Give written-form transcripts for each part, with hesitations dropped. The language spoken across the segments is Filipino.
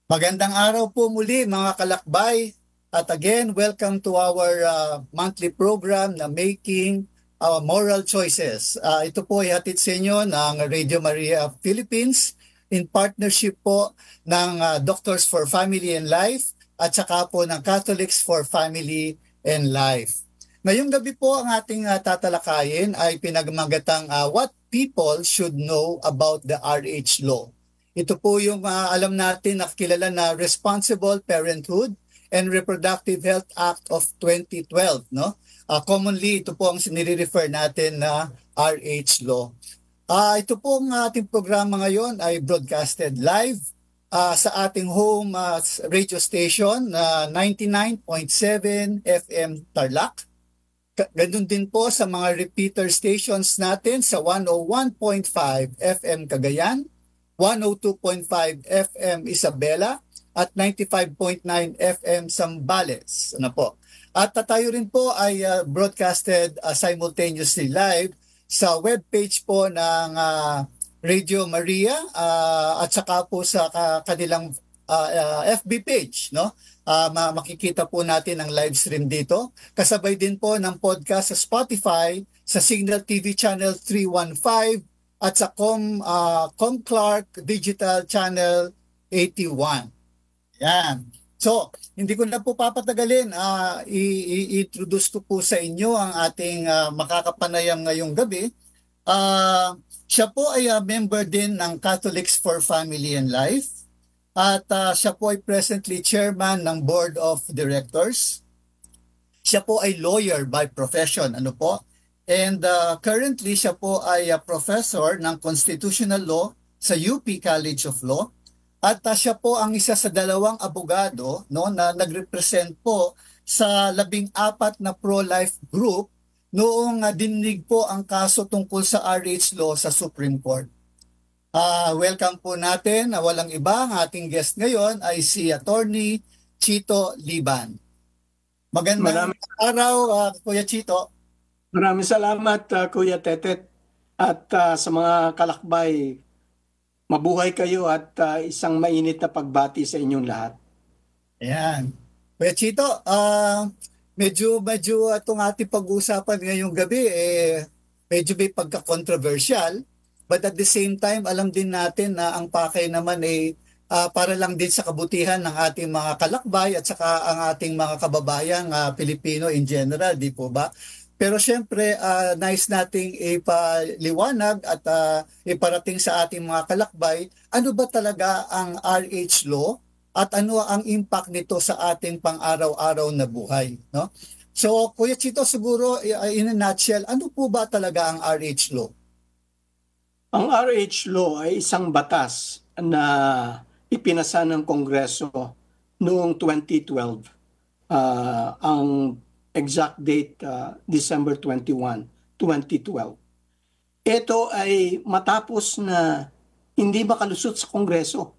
Magandang araw po muli mga kalakbay. At again, welcome to our monthly program na Making Moral Choices. Ito po ay hatid sa inyo ng Radio Maria Philippines in partnership po ng Doctors for Family and Life at saka po ng Catholics for Family and Life. Ngayong gabi po ang ating tatalakayin ay pinagmagatang What People Should Know About the RH Law. Ito po yung alam natin na kilala na Responsible Parenthood and Reproductive Health Act of 2012, no? Commonly ito po ang sinire-refer natin na RH law. Ito po ang ating programa ngayon ay broadcasted live sa ating home radio station na 99.7 FM Tarlac. Ganun din po sa mga repeater stations natin sa 101.5 FM Cagayan, 102.5 FM Isabela at 95.9 FM Zambales. Ano po? At tayo rin po ay broadcasted simultaneously live sa webpage po ng Radio Maria at saka po sa kanilang FB page, no? Makikita po natin ang live stream dito. Kasabay din po ng podcast sa Spotify, sa Signal TV Channel 315 at sa Com Clark Digital Channel 81. Yan. So, hindi ko na po papatagalin. I-introduce ko po sa inyo ang ating makakapanayam ngayong gabi. Siya po ay member din ng Catholics for Family and Life. At siya po ay presently chairman ng Board of Directors. Siya po ay lawyer by profession. Ano po? And currently siya po ay professor ng Constitutional Law sa UP College of Law. At siya po ang isa sa dalawang abogado, no, na nagrepresent po sa 14 na pro-life group noong dininig po ang kaso tungkol sa RH law sa Supreme Court. Welcome po natin, walang iba, ang ating guest ngayon ay si Attorney Chito Liban. Magandang araw, Kuya Chito. Maraming salamat, Kuya Tetet. At sa mga kalakbay, mabuhay kayo at isang mainit na pagbati sa inyong lahat. Ayan. Kuya Chito, medyo itong ating pag-uusapan ngayong gabi, medyo may pagka-controversial. But at the same time, alam din natin na ang pakay naman ay para lang din sa kabutihan ng ating mga kalakbay at saka ang ating mga kababayang Pilipino in general, di po ba? Pero syempre, nice nating ipaliwanag at iparating sa ating mga kalakbay, ano ba talaga ang RH law at ano ang impact nito sa ating pang-araw-araw na buhay, no? So, Kuya Chito, siguro in a nutshell, ano po ba talaga ang RH law? Ang RH law ay isang batas na ipinasa ng Kongreso noong 2012. Ang exact date, December 21, 2012. Ito ay matapos na hindi makalusot sa Kongreso.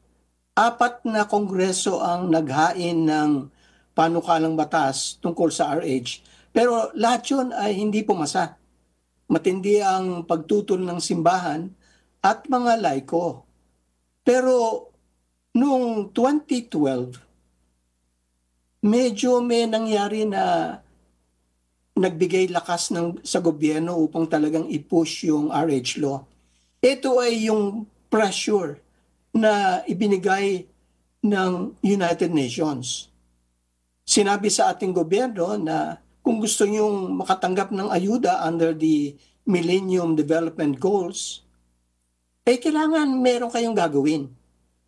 4 na Kongreso ang naghain ng panukalang batas tungkol sa RH. Pero lahat yun ay hindi pumasa. Matindi ang pagtutol ng simbahan at mga laiko. Pero noong 2012, medyo may nangyari na nagbigay lakas sa gobyerno upang talagang i-push yung RH law. Ito ay yung pressure na ibinigay ng United Nations. Sinabi sa ating gobyerno na kung gusto nyong makatanggap ng ayuda under the Millennium Development Goals, kailangan meron kayong gagawin.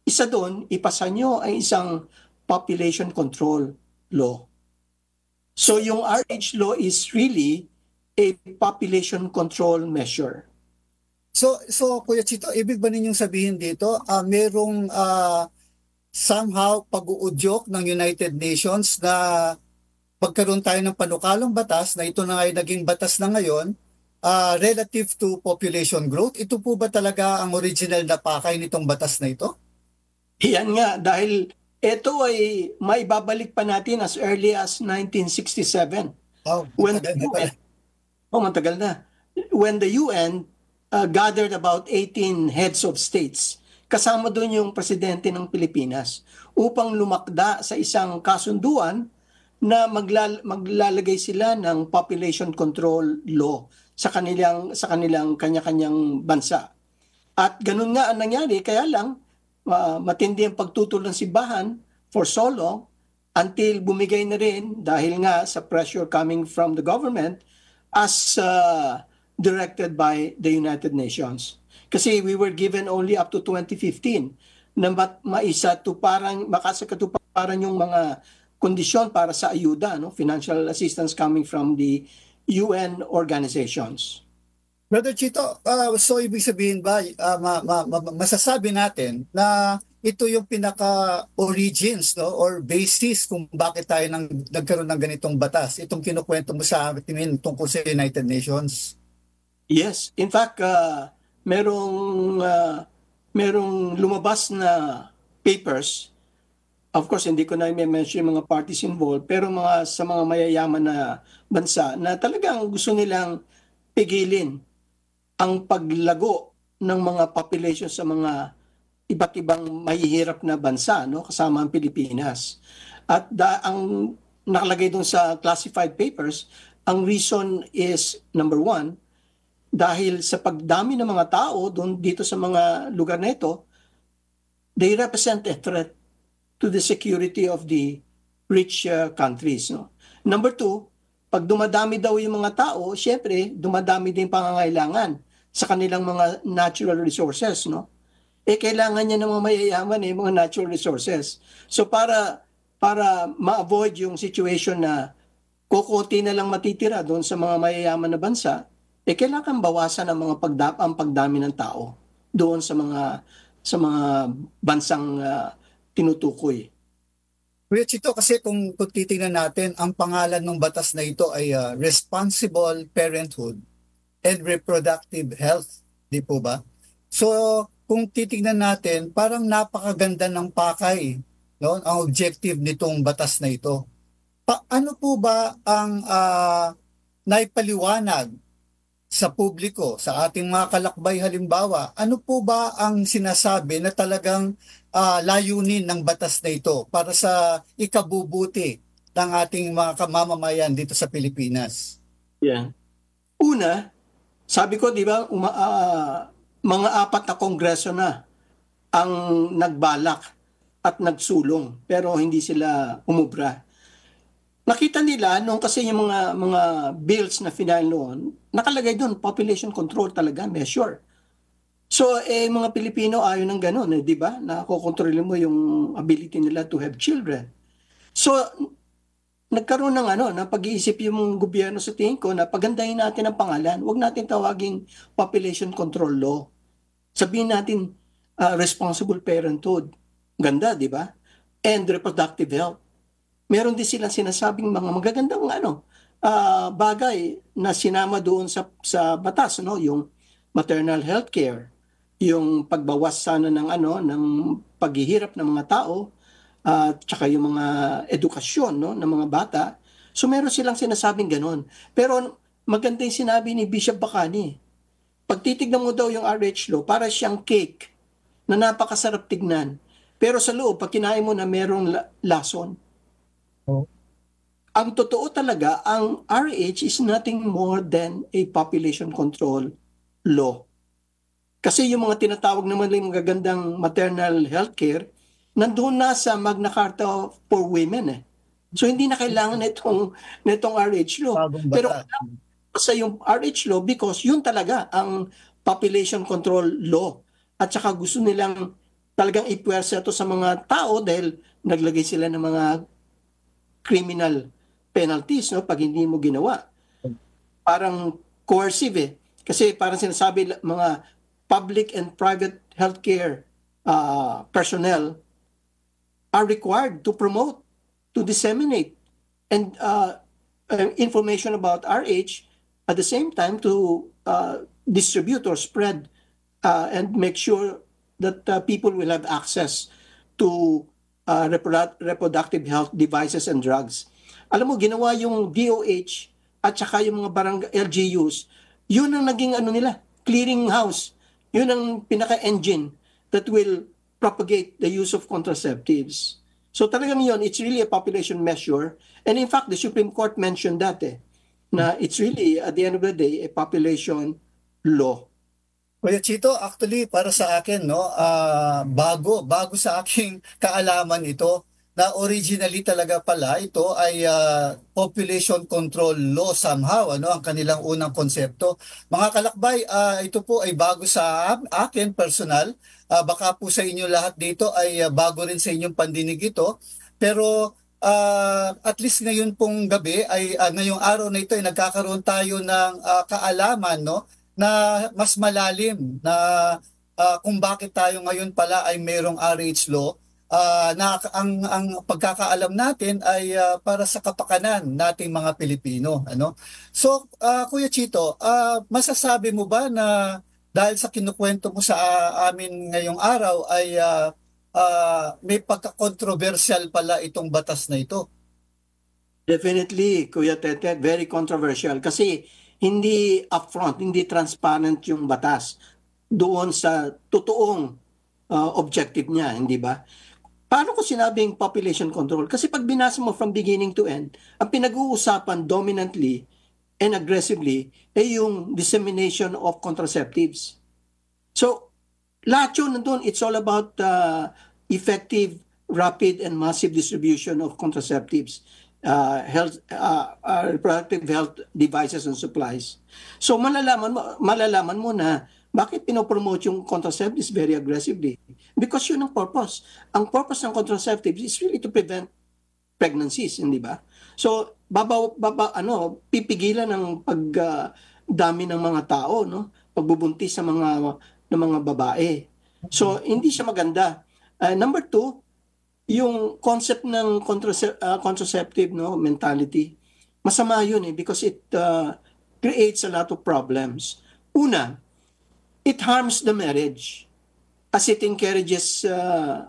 Isa doon, ipasa nyo ay isang population control law. So yung RH law is really a population control measure. So Kuya Chito, ibig ba ninyong sabihin dito, merong somehow pag-uudyok ng United Nations na pagkaroon tayo ng panukalang batas na ito na ay naging batas na ngayon, relative to population growth, ito po ba talaga ang original na pakay nitong batas na ito? Yan nga, dahil ito ay maibabalik pa natin as early as 1967. Matagal na. When the UN gathered about 18 heads of states, kasama doon yung presidente ng Pilipinas upang lumakda sa isang kasunduan na maglalagay sila ng population control law sa kanilang kanya-kanyang bansa. At ganun nga ang nangyari, kaya lang matindi ang pagtutol ng simbahan for so long until bumigay na rin dahil nga sa pressure coming from the government as directed by the United Nations. Kasi we were given only up to 2015 na makasakatuparan yung mga kondisyon para sa ayuda, no? Financial assistance coming from the UN organizations. Brother Chito, so ibig sabihin ba, masasabi natin na ito yung pinaka-origins, no, or basis kung bakit tayo nagkaroon ng ganitong batas, itong kinukwento mo sa atin tungkol sa United Nations? Yes. In fact, merong lumabas na papers. Of course, hindi ko na i-mention yung mga parties involved, pero sa mga mayayaman na bansa na talagang gusto nilang pigilin ang paglago ng mga population sa mga iba't ibang mahihirap na bansa, no, kasama ang Pilipinas. At ang nakalagay doon sa classified papers, ang reason is, number one, dahil sa pagdami ng mga tao dito sa mga lugar na ito, they represent a threat to the security of the rich countries. No? Number two, pag dumadami daw yung mga tao, syempre, dumadami din pangangailangan sa kanilang mga natural resources. No? Kailangan niya ng mga mayayaman mga natural resources. So para ma-avoid yung situation na kukunti na lang matitira doon sa mga mayayaman na bansa, kailangan bawasan ang pagdami ng tao doon sa mga bansang tinutukoy. Kuya Chito, kasi kung titingnan natin, ang pangalan ng batas na ito ay Responsible Parenthood and Reproductive Health, di po ba? So, kung titingnan natin, parang napakaganda ng pakay, no? Ang objective nitong batas na ito. Ano po ba ang naipaliwanag sa publiko, sa ating mga kalakbay halimbawa, ano po ba ang sinasabi na talagang layunin ng batas na ito para sa ikabubuti ng ating mga mamamayan dito sa Pilipinas? Yeah. Una, sabi ko, di ba, mga 4 na kongreso na ang nagbalak at nagsulong pero hindi sila umubra. Nakita nila nung kasi yung mga bills na final noon, nakalagay doon population control talaga, measure. So mga Pilipino ayaw ng ganun, di ba? Na kokontrolin mo yung ability nila to have children. So nagkaroon ng pag-iisip yung gobyerno sa tingin ko na pagandahin natin ang pangalan, huwag natin tawaging population control law. Sabihin natin responsible parenthood. Ganda, di ba? And reproductive health. Meron din silang sinasabing mga magagandang bagay na sinama doon sa batas, no? Yung maternal health care, yung pagbawas sana ng paghihirap ng mga tao, at saka yung mga edukasyon, no, ng mga bata. So meron silang sinasabing gano'n. Pero maganda yung sinabi ni Bishop Bacani. Pag titignan mo daw yung RH law, para siyang cake na napakasarap tignan. Pero sa loob, pag kinain mo na merong lason. Oh. Ang totoo talaga, ang RH is nothing more than a population control law. Kasi yung mga tinatawag naman yung magagandang maternal health care, nandoon na sa Magna Carta for Women. So hindi na kailangan nitong RH law. Pero sa yung RH law because yun talaga ang population control law. At saka gusto nilang talagang ipwersa ito sa mga tao dahil naglagay sila ng mga criminal penalties, no, pag hindi mo ginawa. Parang coercive Kasi parang sinasabi mga public and private healthcare personnel are required to promote, to disseminate, and information about RH at the same time to distribute or spread and make sure that people will have access to reproductive health devices and drugs. Alam mo, ginawa yung DOH at saka yung mga barangay LGUs, yun ang naging nila, clearing house. Yun ang pinaka-engine that will propagate the use of contraceptives. So talagang yun, it's really a population measure. And in fact, the Supreme Court mentioned that na it's really, at the end of the day, a population law. Kuya Chito, actually para sa akin no, bago sa aking kaalaman ito na originally talaga pala ito ay population control law somehow ano ang kanilang unang konsepto. Mga kalakbay, ito po ay bago sa akin personal. Baka po sa inyo lahat dito ay bago rin sa inyong pandinig ito. Pero at least ngayon pong gabi ay ngayong araw na ito ay nagkakaroon tayo ng kaalaman no na mas malalim na kung bakit tayo ngayon pala ay mayroong RH law na ang pagkakaalam natin ay para sa kapakanan nating mga Pilipino ano. So Kuya Chito, masasabi mo ba na dahil sa kinukwento mo sa amin ngayong araw ay may pagka-controversial pala itong batas na ito? Definitely, Kuya Tete, very controversial kasi hindi upfront, hindi transparent yung batas doon sa totoong objective niya, hindi ba? Paano ko sinabing population control? Kasi pag binasa mo from beginning to end, ang pinag-uusapan dominantly and aggressively ay yung dissemination of contraceptives. So, lahat yun nandun, it's all about effective, rapid, and massive distribution of contraceptives. Reproductive health devices and supplies. So malalaman mo na bakit pinopromote yung contraceptives very aggressively. Because yun ang purpose. Ang purpose ng contraceptives is really to prevent pregnancies, hindi ba? So pipigilan ng pagdami ng mga tao, no? Pagbubuntis sa mga babae. So hindi siya maganda. Number two, yung concept ng contraceptive mentality, masama yun because it creates a lot of problems. Una, it harms the marriage as it encourages,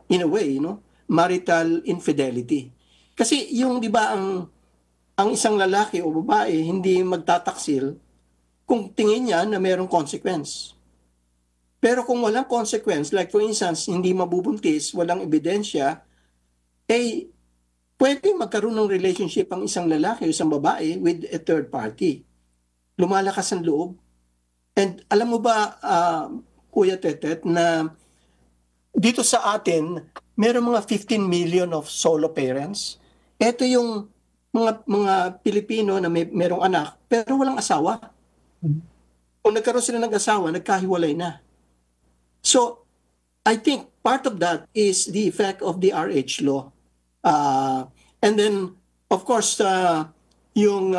in a way, marital infidelity. Kasi yung, di ba, ang isang lalaki o babae hindi magtataksil kung tingin niya na mayroong consequence. Pero kung walang consequence, like for instance, hindi mabubuntis, walang ebidensya, pwede magkaroon ng relationship ang isang lalaki o isang babae with a third party. Lumalakas ang loob. And alam mo ba, Kuya Tetet, na dito sa atin, meron mga 15 million of solo parents. Ito yung mga Pilipino na merong anak, pero walang asawa. Kung nagkaroon sila ng asawa, nagkahiwalay na. So, I think part of that is the effect of the RH law. And then, of course, yung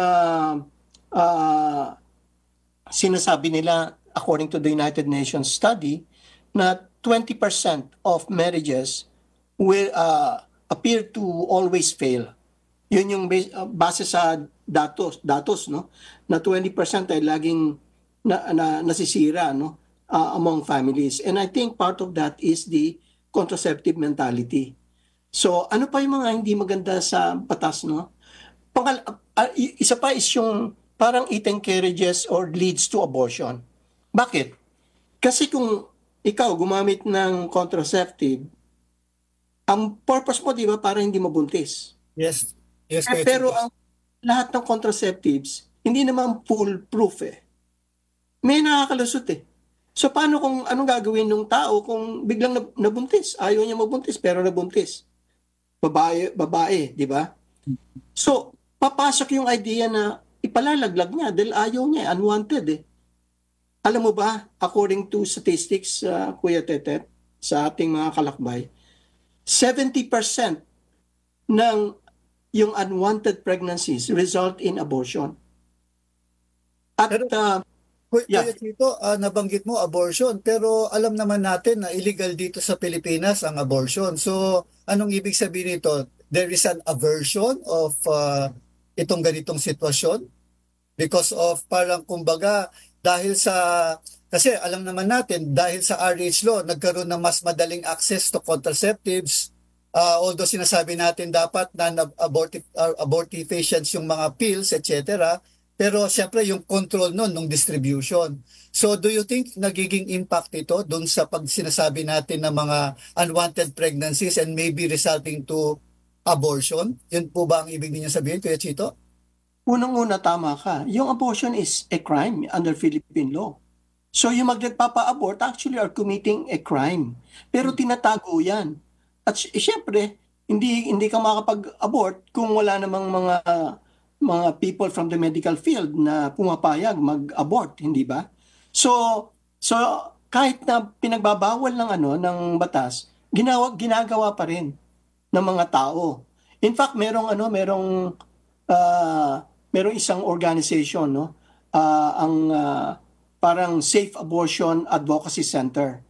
sinasabi nila, according to the United Nations study, na 20% of marriages will appear to always fail. Yun yung base sa datos, no? Na 20% ay laging nasisira, no? Among families. And I think part of that is the contraceptive mentality. So, ano pa yung mga hindi maganda sa batas, no? Isa pa is yung parang it encourages or leads to abortion. Bakit? Kasi kung ikaw gumamit ng contraceptive, ang purpose mo, di ba, para hindi mabuntis. Yes. Yes, pero ang lahat ng contraceptives, hindi naman foolproof May nakakalusot So, paano kung anong gagawin ng tao kung biglang nabuntis? Ayaw niya mabuntis, pero nabuntis. Babae, di ba? So, papasok yung idea na ipalalaglag niya dahil ayaw niya, unwanted Alam mo ba, according to statistics, Kuya Tetet, sa ating mga kalakbay, 70% ng yung unwanted pregnancies result in abortion. At, Kuya Tito, nabanggit mo abortion, pero alam naman natin na illegal dito sa Pilipinas ang abortion. So, anong ibig sabihin nito? There is an aversion of itong ganitong sitwasyon? Because of parang kumbaga, kasi alam naman natin, dahil sa RH law, nagkaroon ng mas madaling access to contraceptives. Although sinasabi natin dapat na abortifacients yung mga pills, etc., pero siyempre yung control nun, nung distribution. So do you think nagiging impact ito doon sa pag sinasabi natin ng mga unwanted pregnancies and maybe resulting to abortion? Yun po ba ang ibig niyo sabihin, Kuya Chito? Unang-una, tama ka. Yung abortion is a crime under Philippine law. So yung magpapa-abort actually are committing a crime. Pero tinatago yan. At syempre, hindi ka makapag-abort kung wala namang mga people from the medical field na pumapayag mag-abort, hindi ba? So kahit na pinagbabawal ng batas, ginagawa pa rin ng mga tao. In fact, merong isang organization, no? Parang Safe Abortion Advocacy Center.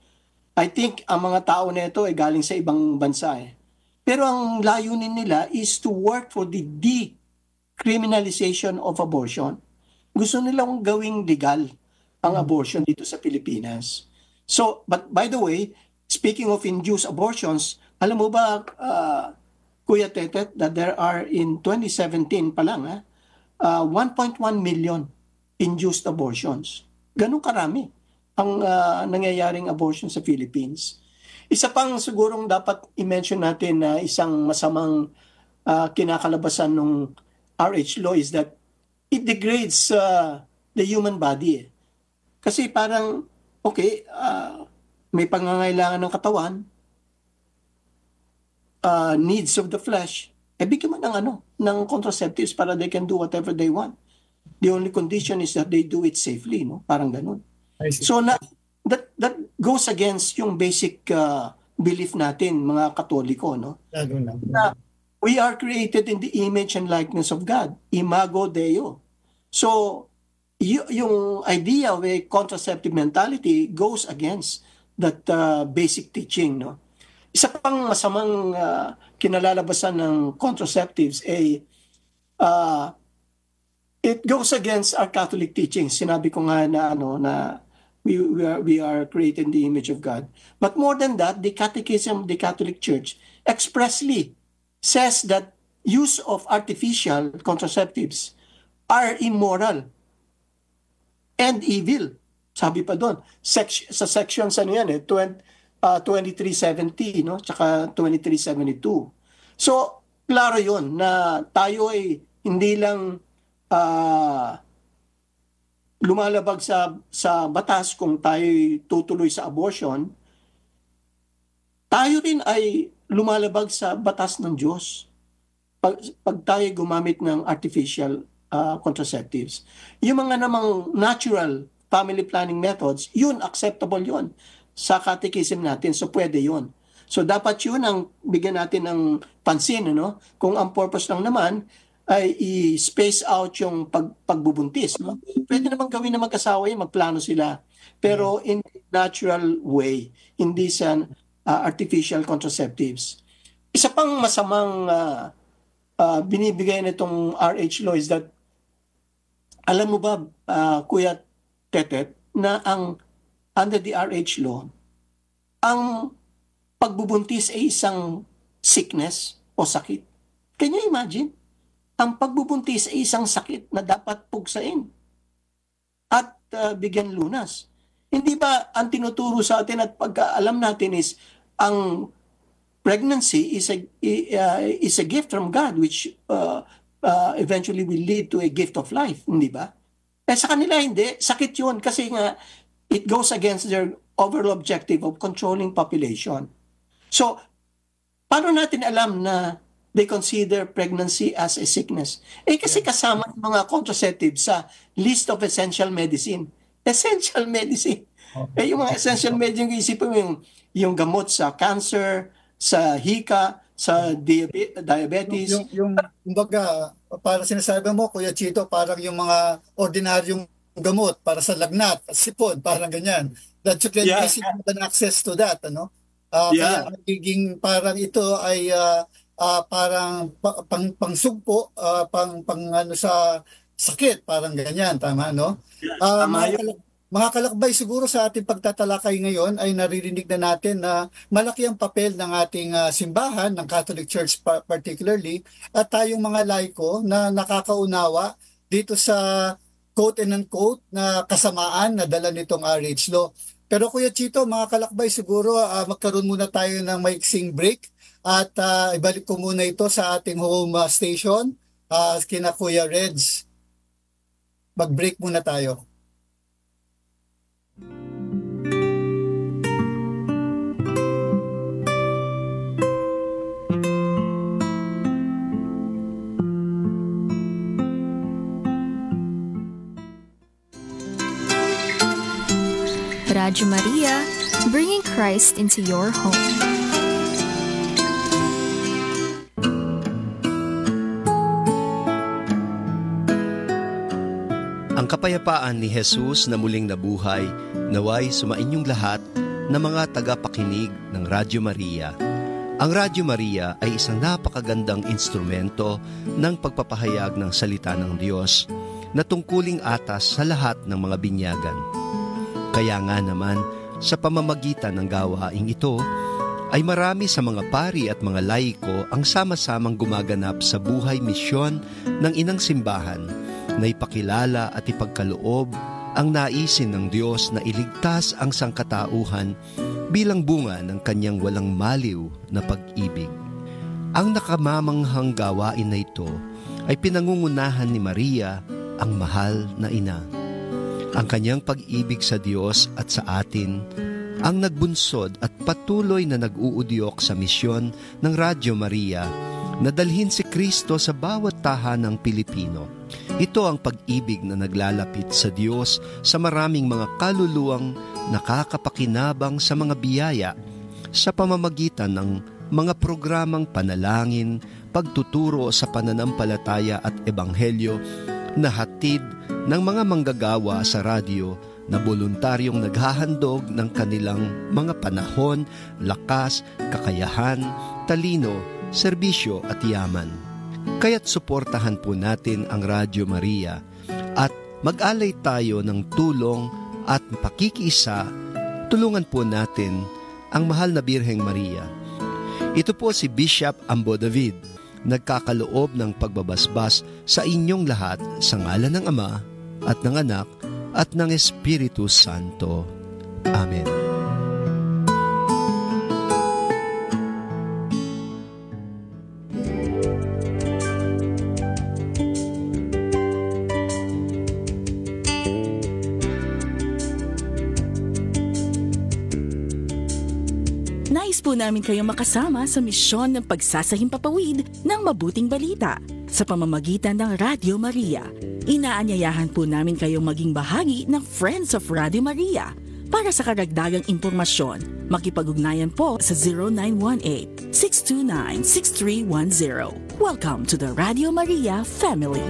I think ang mga tao na ito ay galing sa ibang bansa eh. Pero ang layunin nila is to work for the decriminalization of abortion. Gusto nilang gawing legal ang abortion dito sa Pilipinas. So, but by the way, speaking of induced abortions, alam mo ba, Kuya Tetet, that there are in 2017 pa lang, 1.1 million induced abortions. Ganun karami ang nangyayaring abortion sa Philippines. Isa pang sigurong dapat i-mention natin na isang masamang kinakalabasan ng RH law is that it degrades the human body. Kasi parang, okay, may pangangailangan ng katawan, needs of the flesh, bigyan mo ng contraceptives para they can do whatever they want. The only condition is that they do it safely, no? Parang ganun. So that goes against yung basic belief natin, mga Katoliko, no? Na we are created in the image and likeness of God, Imago Deo. So yung idea of a contraceptive mentality goes against that basic teaching, no? Isa pang masamang kinalalabasan ng contraceptives ay it goes against our Catholic teachings. Sinabi ko nga na we are created in the image of God. But more than that, the Catechism of the Catholic Church expressly says that use of artificial contraceptives are immoral and evil. Sabi pa doon, sa sections 2370, no? Tsaka 2372. So, klaro yun na tayo ay hindi lang lumalabag sa batas kung tayo tutuloy sa abortion, tayo rin ay lumalabag sa batas ng Diyos pag tayo gumamit ng artificial contraceptives. Yung mga namang natural family planning methods, yun, acceptable yun sa catechism natin. So, pwede yun. So, dapat yun ang bigyan natin ng pansin, no? Kung ang purpose lang naman ay i-space out yung pagbubuntis, no? Pwede naman gawin na mag-asawa yun, magplano sila. Pero in natural way, hindi sa artificial contraceptives. Isa pang masamang binibigay nitong RH law is that, alam mo ba, Kuya Tetet, na under the RH law, ang pagbubuntis ay isang sickness o sakit. Can you imagine? Ang pagbubuntis ay isang sakit na dapat pugsain at bigyan lunas. Hindi ba ang tinuturo sa atin at pagkaalam natin is ang pregnancy is a gift from God which eventually will lead to a gift of life, hindi ba? Sa kanila hindi, sakit yun kasi nga it goes against their overall objective of controlling population. So, paano natin alam na they consider pregnancy as a sickness? Kasi kasama ng mga contraceptives sa list of essential medicine. Essential medicine. Yung mga essential medicine, isipin mo yung gamot sa cancer, sa hika, sa diabetes. Kumbaga, para sinasabi mo, Kuya Chito, parang yung mga ordinaryong gamot para sa lagnat, sipon, parang ganyan. That you can easily have an access to that, ano? Kaya nagiging parang ito ay parang pangsugpo, ano sa sakit, parang ganyan, tama, no? Mga kalakbay, siguro sa ating pagtatalakay ngayon ay naririnig na natin na malaki ang papel ng ating simbahan, ng Catholic Church particularly, at tayong mga laiko na nakakaunawa dito sa quote and unquote na kasamaan na dala nitong RH law. Pero Kuya Chito, mga kalakbay, siguro magkaroon muna tayo ng maiksing break at ibalik ko muna ito sa ating home station. Kina Kuya Reds, mag-break muna tayo. Radyo Maria, bringing Christ into your home. Ang kapayapaan ni Jesus na muling nabuhay, naway sumainyong lahat na mga tagapakinig ng Radyo Maria. Ang Radyo Maria ay isang napakagandang instrumento ng pagpapahayag ng salita ng Diyos na tungkuling atas sa lahat ng mga binyagan. Kaya nga naman, sa pamamagitan ng gawaing ito, ay marami sa mga pari at mga laiko ang sama-samang gumaganap sa buhay misyon ng inang simbahan na ipakilala at ipagkaloob ang naisin ng Diyos na iligtas ang sangkatauhan bilang bunga ng kanyang walang maliw na pag-ibig. Ang nakamamanghang gawain na ito ay pinangungunahan ni Maria, ang mahal na ina. Ang kanyang pag-ibig sa Diyos at sa atin ang nagbunsod at patuloy na nag-uudyok sa misyon ng Radyo Maria na dalhin si Kristo sa bawat tahanang Pilipino. Ito ang pag-ibig na naglalapit sa Diyos sa maraming mga kaluluwang nakakapakinabang sa mga biyaya sa pamamagitan ng mga programang panalangin, pagtuturo sa pananampalataya at ebanghelyo na hatid ng mga manggagawa sa radyo na voluntaryong naghahandog ng kanilang mga panahon, lakas, kakayahan, talino, serbisyo at yaman. Kaya't suportahan po natin ang Radyo Maria at mag-alay tayo ng tulong at pakikiisa, tulungan po natin ang mahal na Birheng Maria. Ito po si Bishop Ambo David, nagkakaloob ng pagbabasbas sa inyong lahat sa ngalan ng Ama at ng Anak at ng Espiritu Santo. Amen. Nais po namin kayong makasama sa misyon ng pagsasahimpapawid ng mabuting balita sa pamamagitan ng Radyo Maria. Inaanyayahan po namin kayong maging bahagi ng Friends of Radio Maria. Para sa karagdagang impormasyon, makipag-ugnayan po sa 0918-629-6310. Welcome to the Radio Maria family.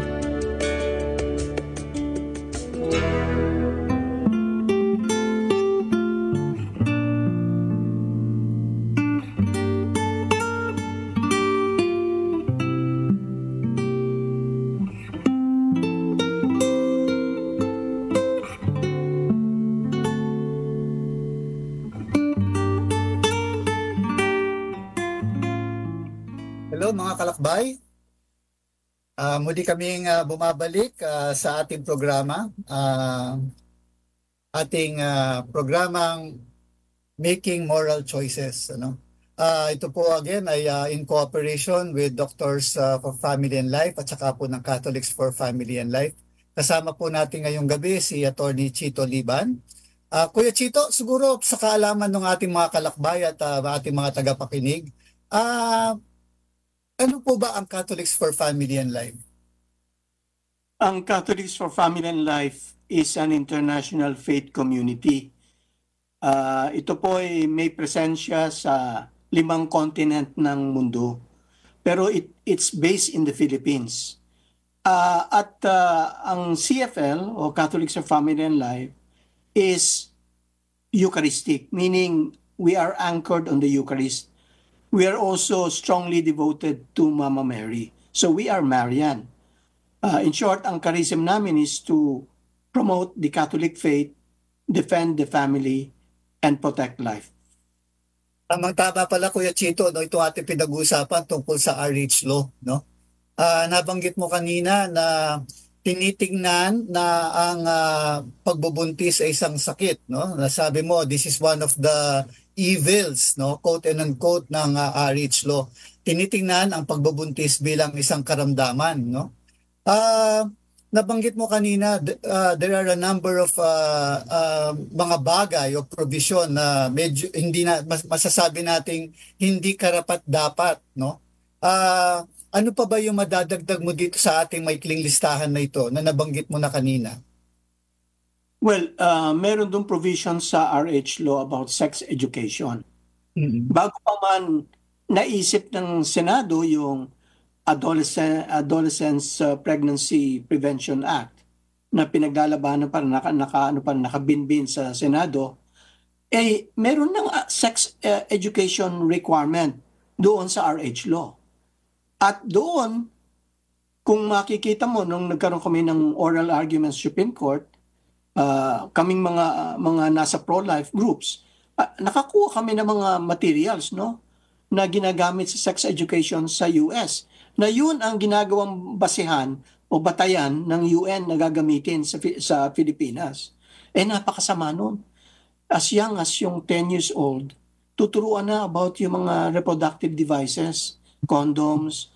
Hello mga kalakbay. Muli kaming bumabalik sa ating programa. Programang Making Moral Choices. Ito po again ay in cooperation with Doctors for Family and Life at saka po ng Catholics for Family and Life. Kasama po natin ngayong gabi si Attorney Chito Liban. Kuya Chito, siguro sa kaalaman ng ating mga kalakbay at ating mga tagapakinig, ano po ba ang Catholics for Family and Life? Ang Catholics for Family and Life is an international faith community. Ito po ay may presensya sa 5 continent ng mundo. Pero it's based in the Philippines. Ang CFL o Catholics for Family and Life is Eucharistic, meaning we are anchored on the Eucharist. We are also strongly devoted to Mama Mary. So we are Marian. In short, ang charism namin is to promote the Catholic faith, defend the family, and protect life. Tamang-tama pala Kuya Chito, ito ating pinag-uusapan tungkol sa RH law. Nabanggit mo kanina na tinitingnan na ang pagbubuntis ay isang sakit, no? Nasabi mo, this is one of the evils, no, quote and unquote, ng RH law. Tinitingnan ang pagbubuntis bilang isang karamdaman, no? Nabanggit mo kanina, there are a number of mga bagay o provision na medyo hindi na masasabi nating hindi karapat-dapat, no? Ano pa ba yung madadagdag mo dito sa ating maikling listahan na ito na nabanggit mo na kanina? Well, meron dong provision sa RH law about sex education. Bago pa man naisip ng Senado yung Adolescents Pregnancy Prevention Act na pinaglalabanan para nakabinbin sa Senado, meron ng sex education requirement doon sa RH law. At doon, kung makikita mo, nung nagkaroon kami ng oral arguments sa Supreme Court, kaming mga nasa pro-life groups, nakakuha kami ng mga materials, no, na ginagamit sa sex education sa US, na yun ang ginagawang basihan o batayan ng UN na gagamitin sa Pilipinas. Napakasama nun. As young as yung 10 years old, tuturuan na about yung mga reproductive devices, condoms,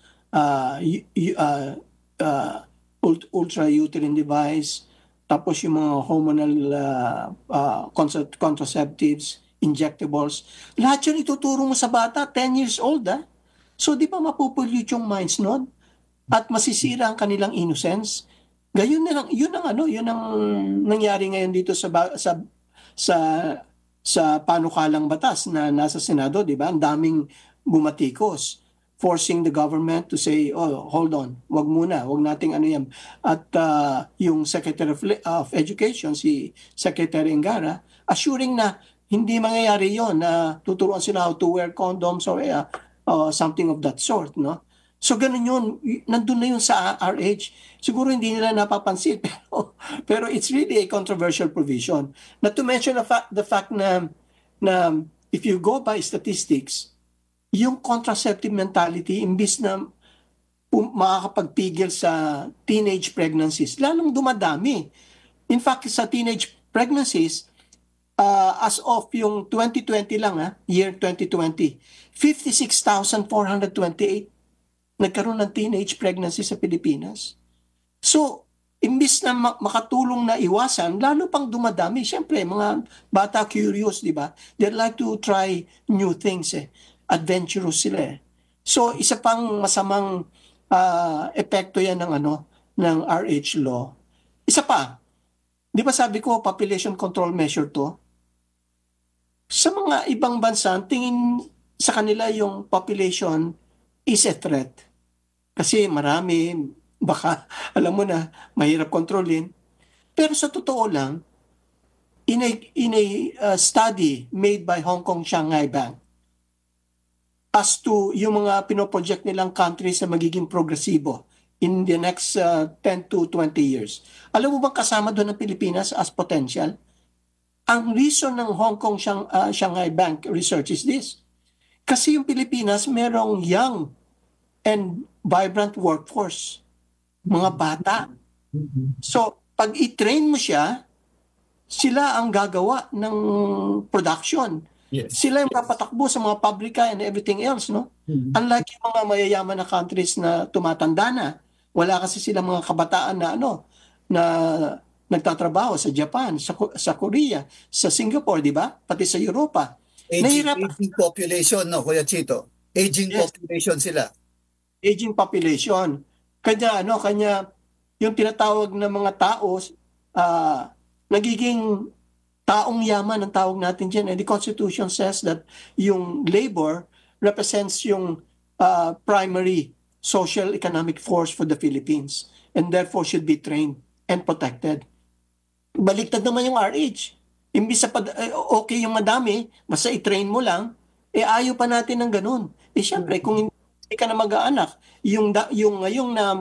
ultrauterine device, tapos yung mga hormonal contraceptives, injectables. Lahat yun ituturo mo sa bata, 10 years old. So di ba mapupollute yung minds nun? At masisira ang kanilang innocence? Gayon na lang, yun ang nangyari ngayon dito sa panukalang batas na nasa Senado, di ba? Ang daming bumatikos, forcing the government to say, oh, hold on, wag muna, wag nating yan. At yung Secretary of Education, si Secretary Engara, assuring na hindi mangyayari yon, na tuturuan sila how to wear condoms or something of that sort, no? So ganun yun, nandun na yun sa RH. Siguro hindi nila napapansin, pero it's really a controversial provision. Not to mention the fact na if you go by statistics, yung contraceptive mentality, imbis na makakapagpigil sa teenage pregnancies, lalong dumadami. In fact, sa teenage pregnancies, as of yung 2020 lang, year 2020, 56,428 nagkaroon ng teenage pregnancy sa Pilipinas. So, imbis na makatulong na iwasan, lalo pang dumadami. Siyempre, mga bata curious, di ba? They like to try new things, adventurous sila. So, isa pang masamang epekto yan ng RH law. Isa pa, di ba sabi ko, population control measure to? Sa mga ibang bansa, tingin sa kanila yung population is a threat. Kasi marami, baka, alam mo na, mahirap kontrolin. Pero sa totoo lang, in a study made by Hong Kong Shanghai Bank, as to yung mga pinoproject nilang countries na magiging progresibo in the next 10 to 20 years. Alam mo bang kasama doon ang Pilipinas as potential? Ang reason ng Hong Kong Shanghai Bank research is this. Kasi yung Pilipinas merong young and vibrant workforce. Mga bata. So, pag i-train mo siya, sila ang gagawa ng production. Yes. Sila yung papatakbo sa mga pabrika and everything else, no? Unlike yung mga mayayaman na countries na tumatanda na, wala kasi sila mga kabataan na na nagtatrabaho sa Japan, sa Korea, sa Singapore, di ba? Pati sa Europa. Aging population, no, Kuya Chito? Aging population sila. Aging population. Kanya yung tinatawag na mga tao, nagiging taong yaman ang tawag natin dyan. And the Constitution says that yung labor represents yung primary social economic force for the Philippines and therefore should be trained and protected. Baliktad naman yung RH. Imbis sa okay yung madami, basta i-train mo lang, ayaw pa natin ng ganun. Siyempre, kung hindi ka na mag-aanak, yung ngayong na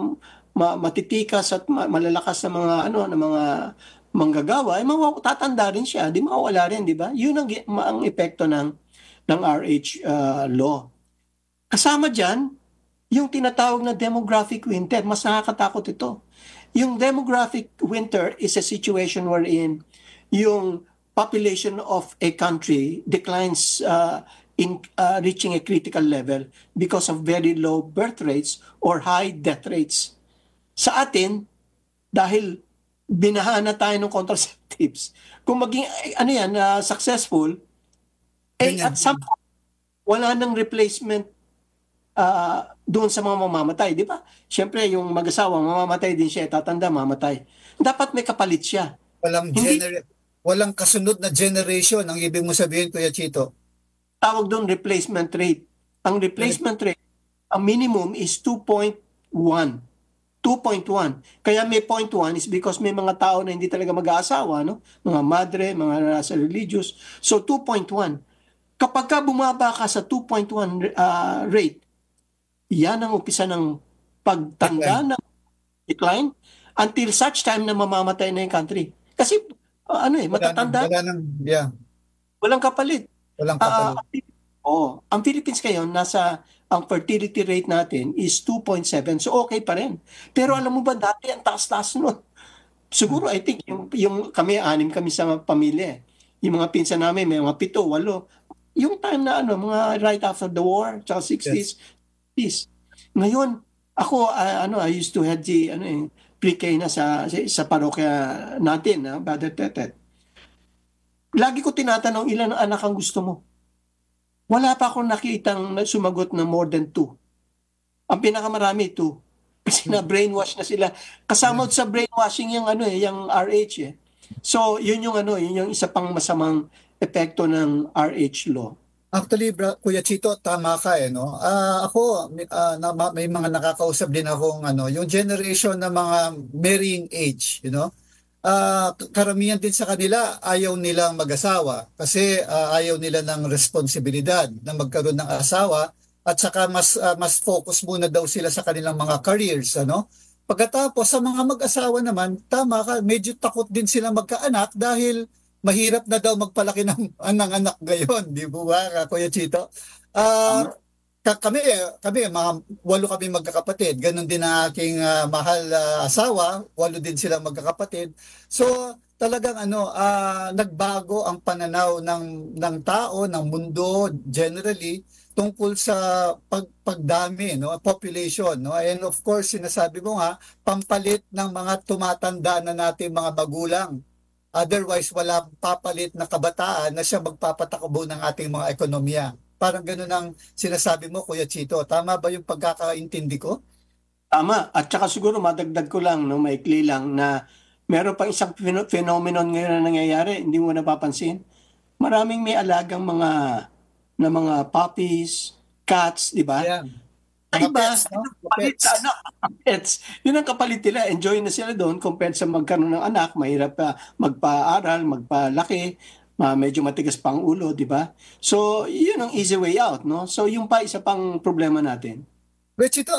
matitikas at malalakas na mga manggagawa, tatanda rin siya, di mawala rin, di ba? Yun ang epekto ng RH law. Kasama dyan, yung tinatawag na demographic winter. Mas nakakatakot ito. Yung demographic winter is a situation wherein yung population of a country declines in reaching a critical level because of very low birth rates or high death rates. Sa atin, dahil binahaan na tayo ng contraceptives, kung maging successful, at some point, wala nang replacement doon sa mga mamamatay, di ba? Siyempre, yung mag-asawa, mamamatay din siya, tatanda, mamatay. Dapat may kapalit siya. Walang kasunod na generation, ang ibig mo sabihin, Kuya Chito. Tawag doon replacement rate. Ang replacement rate, ang minimum is 2.1. 2.1. Kaya may 0.1 is because may mga tao na hindi talaga mag-aasawa, no? Mga madre, mga nasa religious. So 2.1. Kapag ka bumaba ka sa 2.1 rate, yan ang umpisa ng pagtanda ng decline until such time na mamamatay na yung country. Kasi matatanda. Walang kapalit. Walang kapalit. Ang Philippines ngayon, ang fertility rate natin is 2.7. So okay pa rin. Pero alam mo ba, dati ang taas-taas nun. Siguro, I think, yung kami, 6 kami sa pamilya. Yung mga pinsan namin, may mga 7, 8. Yung time na mga right after the war, tsaka 60s, yes. Ngayon, ako, I used to head pre-K na sa parokya natin, Brother Tetet. Lagi ko tinatanong, ilan ang anak ang gusto mo? Wala pa akong nakitang sumagot na more than 2. Ang pinakamarami, 2. Kasi na-brainwash na sila. Kasama sa brainwashing yung yung RH. So, yun yung isa pang masamang epekto ng RH law. Actually, Kuya Chito, tama ka no. Ako may mga nakakausap din akong yung generation na mga marrying age, karamihan din sa kanila ayaw nilang mag-asawa kasi ayaw nila ng responsibilidad na magkaroon ng asawa at saka mas focus muna daw sila sa kanilang mga careers, Pagkatapos sa mga mag-asawa naman, tama ka, medyo takot din sila magkaanak dahil mahirap na daw magpalaki ng anak ngayon, di ba, Kuya Chito? Kami, mga 8 kami magkakapatid. Ganon din ang aking mahal asawa, 8 din silang magkakapatid. So, talagang nagbago ang pananaw ng tao, ng mundo generally tungkol sa pagdami, population, And of course, sinasabi mo nga, pampalit ng mga tumatanda na nating mga magulang. Otherwise, wala papalit na kabataan na siya magpapatakbo ng ating mga ekonomiya. Parang gano'n ang sinasabi mo, Kuya Chito. Tama ba yung pagkakaintindi ko? Tama. At saka siguro madagdag ko lang, maikli lang, na meron pang isang phenomenon ngayon na nangyayari, hindi mo napapansin. Maraming may alagang mga puppies, cats, di ba? Yeah. Iba, pets. Yun ang kapalit nila. Enjoy na sila doon compared sa magkaroon ng anak. Mahirap magpa-aral, magpalaki, medyo matigas pa ang ulo, di ba? So, yun ang easy way out, no? So, yung isa pang problema natin. Which ito,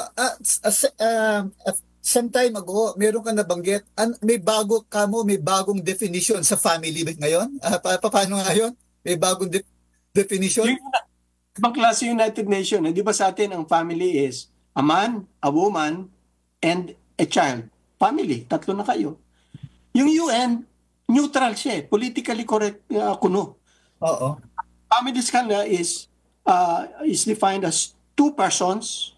some time ago, meron ka nabanggit, may bagong definition sa family ngayon? Paano ngayon? May bagong definition? Ibang klase United Nations, di ba sa atin ang family is a man, a woman, and a child. Family, 3 na kayo. Yung UN, neutral siya, politically correct kuno. Oo. Family skala is defined as 2 persons,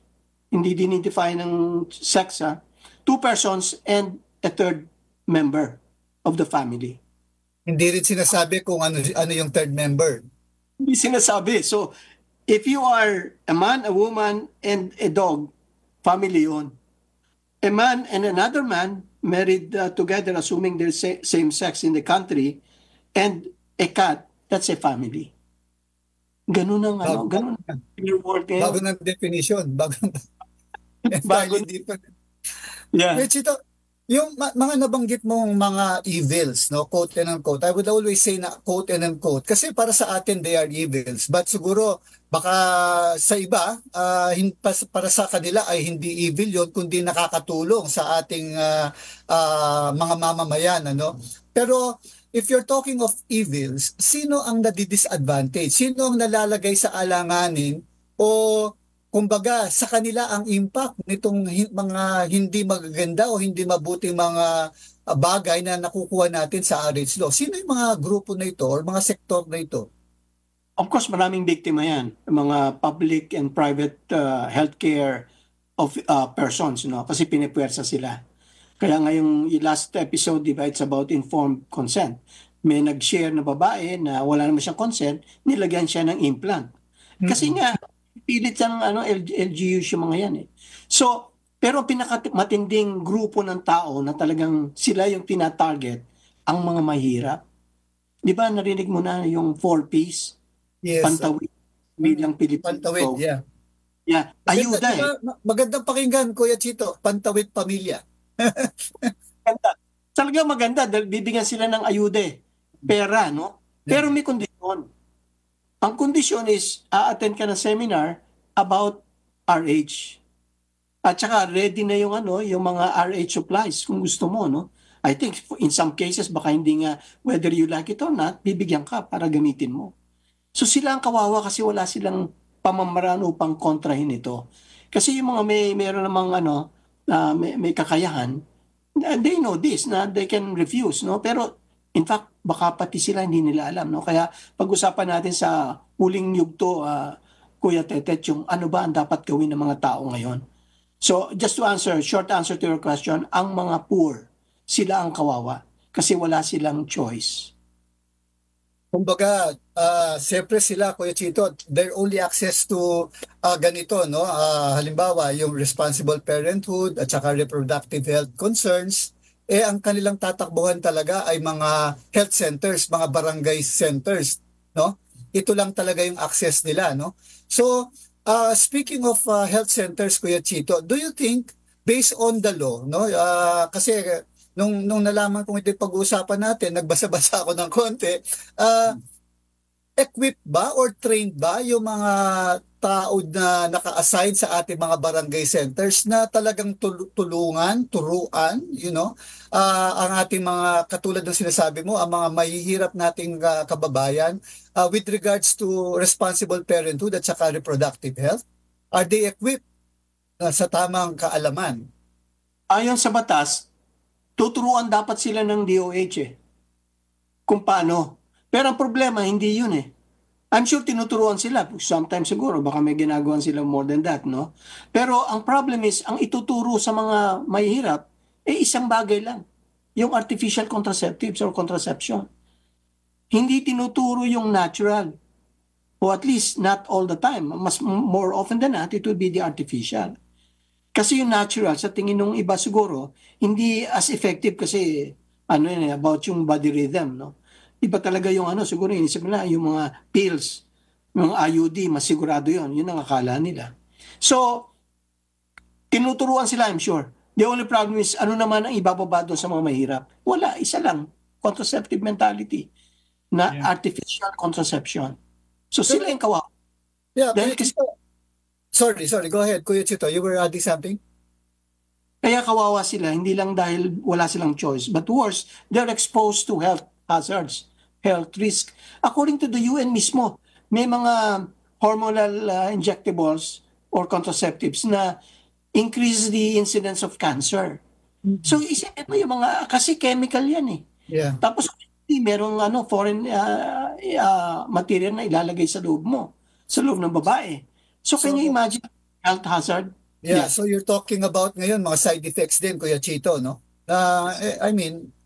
hindi dinidefine ng sex, 2 persons and a third member of the family. Hindi rin sinasabi kung ano yung third member. Hindi sinasabi. So, if you are a man, a woman, and a dog, family yun. A man and another man married together, assuming they're same sex in the country, and a cat, that's a family. Ganun ang ganun ang word ngayon. Bago ng definition, bago different. Yeah. Which ito, yung mga nabanggit mong mga evils, quote and unquote, I would always say na quote and unquote, kasi para sa atin they are evils, but siguro baka sa iba, para sa kanila ay hindi evil yon, kundi nakakatulong sa ating mga mamamayan. Pero if you're talking of evils, sino ang nadi-disadvantage? Sino ang nalalagay sa alanganin o kumbaga sa kanila ang impact nitong mga hindi magaganda o hindi mabuting mga bagay na nakukuha natin sa RH law. Sino yung mga grupo na ito or mga sektor na ito? Of course, maraming biktima yan. Mga public and private healthcare of persons, no? Kasi pinipwersa sila. Kaya ngayong last episode, di ba, it's about informed consent. May nag-share na babae na wala naman siyang consent, nilagyan siya ng implant. Kasi nga, pilit siya ng LGUs yung mga yan eh. So, pero pinakamatinding grupo ng tao na talagang sila yung tina-target, ang mga mahirap. Di ba, narinig mo na yung 4Ps? Yes. Pantawid. Bilang Pilipino. Pantawid, yeah. Yeah, ayuda eh. Magandang pakinggan, Kuya Chito, Pantawid Pamilya. Maganda. Talaga maganda dahil bibigyan sila ng ayuda eh. Pera, no? Pero may kondisyon. Ang kondisyon is, a-attend ka ng seminar about RH. At saka ready na yung yung mga RH supplies kung gusto mo, no? I think in some cases baka hindi nga whether you like it or not, bibigyan ka para gamitin mo. So sila ang kawawa kasi wala silang pamamaraan upang kontrahin ito. Kasi yung mga meron namang may kakayahan, they know this na they can refuse, no? Pero in fact baka pati sila hindi nila alam, no? Kaya pag-usapan natin sa huling yugto, Kuya Tetet, yung ano ba ang dapat gawin ng mga tao ngayon. So just to answer, short answer to your question, ang mga poor, sila ang kawawa kasi wala silang choice. Kumbaga, siyempre sila, Kuya Chito, their only access to ganito, no? Halimbawa, yung responsible parenthood at saka reproductive health concerns, ang kanilang tatakbuhan talaga ay mga health centers, mga barangay centers, no? Ito lang talaga yung access nila, no? So, speaking of health centers, Kuya Chito, do you think, based on the law, no? Kasi nung nalaman kong ito pag-uusapan natin, nagbasa-basa ako ng konti, equipped ba or trained ba yung mga tao na naka-assign sa ating mga barangay centers na talagang turuan, ang ating mga, katulad ng sinasabi mo, ang mga mahihirap nating kababayan with regards to responsible parenthood at saka reproductive health? Are they equipped sa tamang kaalaman? Ayon sa batas, tuturuan dapat sila ng DOH kung paano. Pero ang problema, hindi yun eh. I'm sure tinuturuan sila. Sometimes siguro, baka may ginagawa sila more than that, no? Pero ang problem is, ang ituturo sa mga mahihirap, isang bagay lang. Yung artificial contraceptives or contraception. Hindi tinuturo yung natural. O at least, not all the time. More often than not, it would be the artificial. Kasi yung natural, sa tingin ng iba siguro, hindi as effective kasi about yung body rhythm, no? Iba talaga yung siguro inisip nila, yung mga pills, yung IUD, masigurado yun. Yun ang akala nila. So, tinuturuan sila, I'm sure. The only problem is, ano naman ang ibababa doon sa mga mahirap? Wala, isa lang. Contraceptive mentality na artificial contraception. So, sila yung kawawa. Yeah, dahil kasi, sorry, go ahead, Kuya Chito. You were adding something? Kaya kawawa sila, hindi lang dahil wala silang choice, but worse, they're exposed to health hazards, health risk. According to the UN mismo, may mga hormonal injectables or contraceptives na increase the incidence of cancer. So isipin mo yung mga, kasi chemical yan eh. Yeah. Tapos merong foreign material na ilalagay sa loob mo, sa loob ng babae. So can you imagine health hazard? Yeah, so you're talking about ngayon mga side effects din, Kuya Chito, no?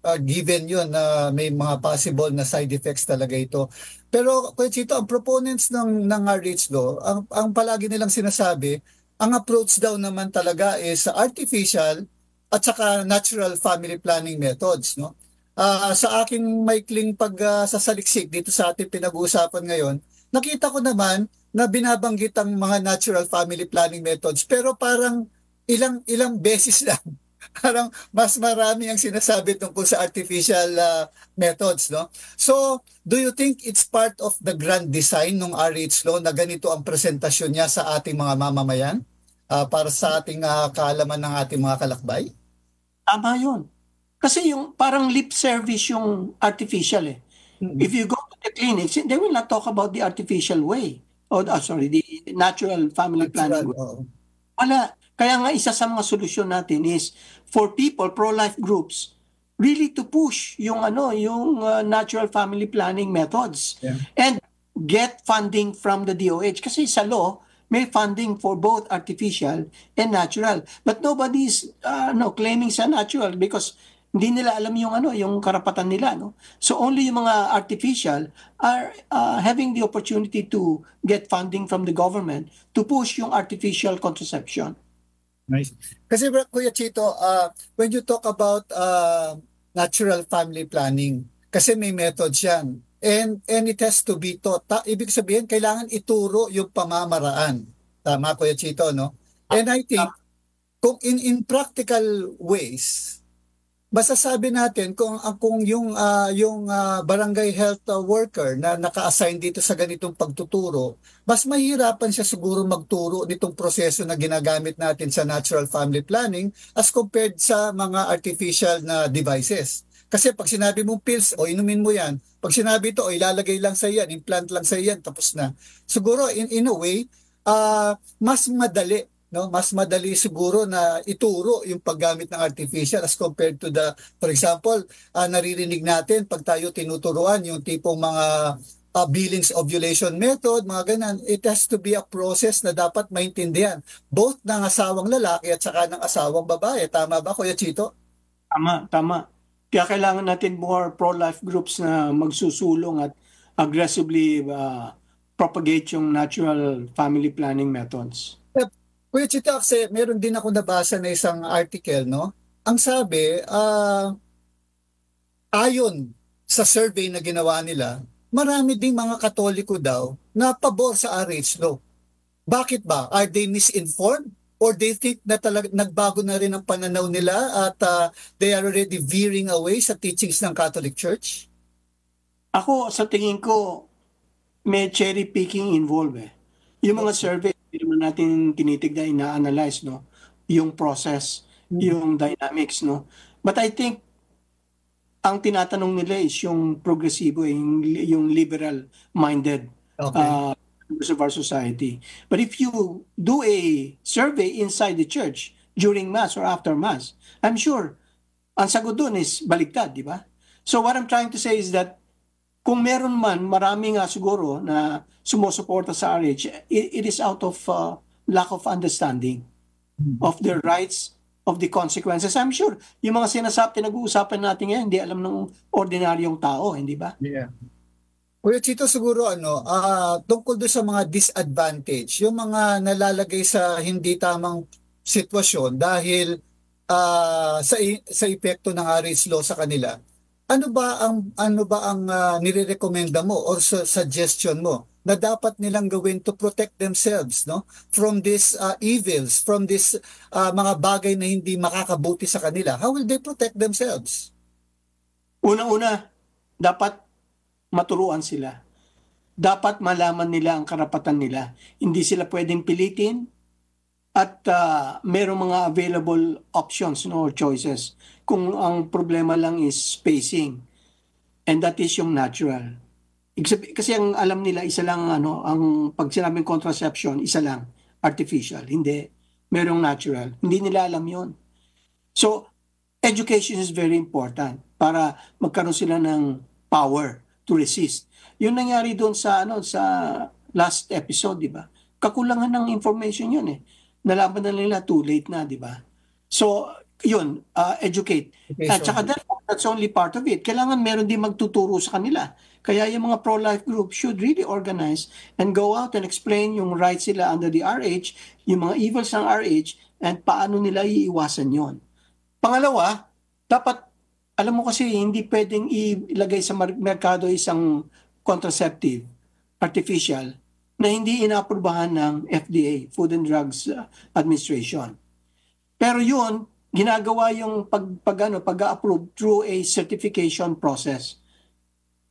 Given yun na may mga possible na side effects talaga ito. Pero Kuya Chito, ang proponents ng RH law, ang palagi nilang sinasabi, ang approach daw naman talaga is artificial at saka natural family planning methods, no? Sa aking maikling pagsasaliksik dito sa ating pinag-uusapan ngayon, nakita ko naman na binabanggit ang mga natural family planning methods pero parang ilang beses lang. Parang mas marami ang sinasabi tungkol sa artificial methods, no? So, do you think it's part of the grand design ng RH law na ganito ang presentasyon niya sa ating mga mamamayan para sa ating kaalaman ng ating mga kalakbay? Tama yun. Kasi yung parang lip service yung artificial eh. Mm-hmm. If you go to the clinics, they will not talk about the artificial way. the natural family planning Natural, group. oo. Wala. Kaya nga isa sa mga solusyon natin is for people, pro-life groups, really to push yung natural family planning methods. Yeah. And get funding from the DOH. Kasi sa law, may funding for both artificial and natural. But nobody's claiming sa natural because hindi nila alam yung karapatan nila, no? So only yung mga artificial are having the opportunity to get funding from the government to push yung artificial contraception. Nice. Kasi Kuya Chito, when you talk about natural family planning, kasi may methods yan. And it has to be taught. Ibig sabihin, kailangan ituro yung pamamaraan. Tama, Kuya Chito, no? And I think, kung in practical ways, masasabi natin kung yung barangay health worker na naka-assign dito sa ganitong pagtuturo, mas mahirapan siya siguro magturo nitong proseso na ginagamit natin sa natural family planning as compared sa mga artificial na devices. Kasi pag sinabi mong pills, o inumin mo yan. Pag sinabi ito, o ilalagay lang sa yan, implant lang sa yan, tapos na. Siguro in a way, mas madali, no? Mas madali siguro na ituro yung paggamit ng artificial as compared to for example, naririnig natin pag tayo tinuturuan yung tipong mga Billings ovulation method, mga ganun, it has to be a process na dapat maintindihan both ng asawang lalaki at saka ng asawang babae. Tama ba, Kuya Chito? Tama. Kaya kailangan natin more pro-life groups na magsusulong at aggressively propagate yung natural family planning methods. Kuya Chito, kasi meron din ako nabasa na isang article, no? Ang sabi, ayon sa survey na ginawa nila, marami ding mga Katoliko daw na pabor sa RH law. Bakit ba? Are they misinformed? Or they think na nagbago na rin ang pananaw nila at they are already veering away sa teachings ng Catholic Church? Ako, sa tingin ko, may cherry picking involved eh. Yung mga survey, hindi naman natin tinitignan, ina-analyze, no? Yung process, yung dynamics, no? But I think, ang tinatanong nila is yung progresibo, yung liberal-minded members of our society. But if you do a survey inside the church during Mass or after Mass, I'm sure, ang sagot doon is baligtad, di ba? So what I'm trying to say is that kung meron man, marami nga siguro na sumusuporta sa RH, it is out of lack of understanding of the rights, of the consequences. I'm sure, yung mga pinag-uusapan natin ngayon, hindi alam ng ordinaryong tao, hindi ba? Yeah. Kuya Chito, siguro tungkol doon sa mga disadvantage, yung mga nalalagay sa hindi tamang sitwasyon dahil sa epekto ng RH law sa kanila. Ano ba ang nirerekomenda mo or suggestion mo na dapat nilang gawin to protect themselves, no, from these evils, from this mga bagay na hindi makakabuti sa kanila? How will they protect themselves? Una-una, dapat maturuan sila. Dapat malaman nila ang karapatan nila. Hindi sila pwedeng pilitin at merong mga available options, no, or choices. Kung ang problema lang is spacing, and that is yung natural. Kasi ang alam nila, isa lang, ang pag sinabing contraception, isa lang, artificial. Hindi. Merong natural. Hindi nila alam yon. So, education is very important para magkaroon sila ng power to resist. Yung nangyari doon sa last episode, di ba? Kakulangan ng information yun eh. Nalaman na nila too late na, di ba? So, yun, educate. At saka that's only part of it. Kailangan meron din magtuturo sa kanila. Kaya yung mga pro-life group should really organize and go out and explain yung rights sila under the RH, yung mga evils ng RH, and paano nila iiwasan yon. Pangalawa, dapat alam mo kasi hindi pwedeng ilagay sa merkado isang contraceptive, artificial, na hindi inaaprubahan ng FDA, Food and Drugs Administration. Pero yun, ginagawa yung pag-approve through a certification process.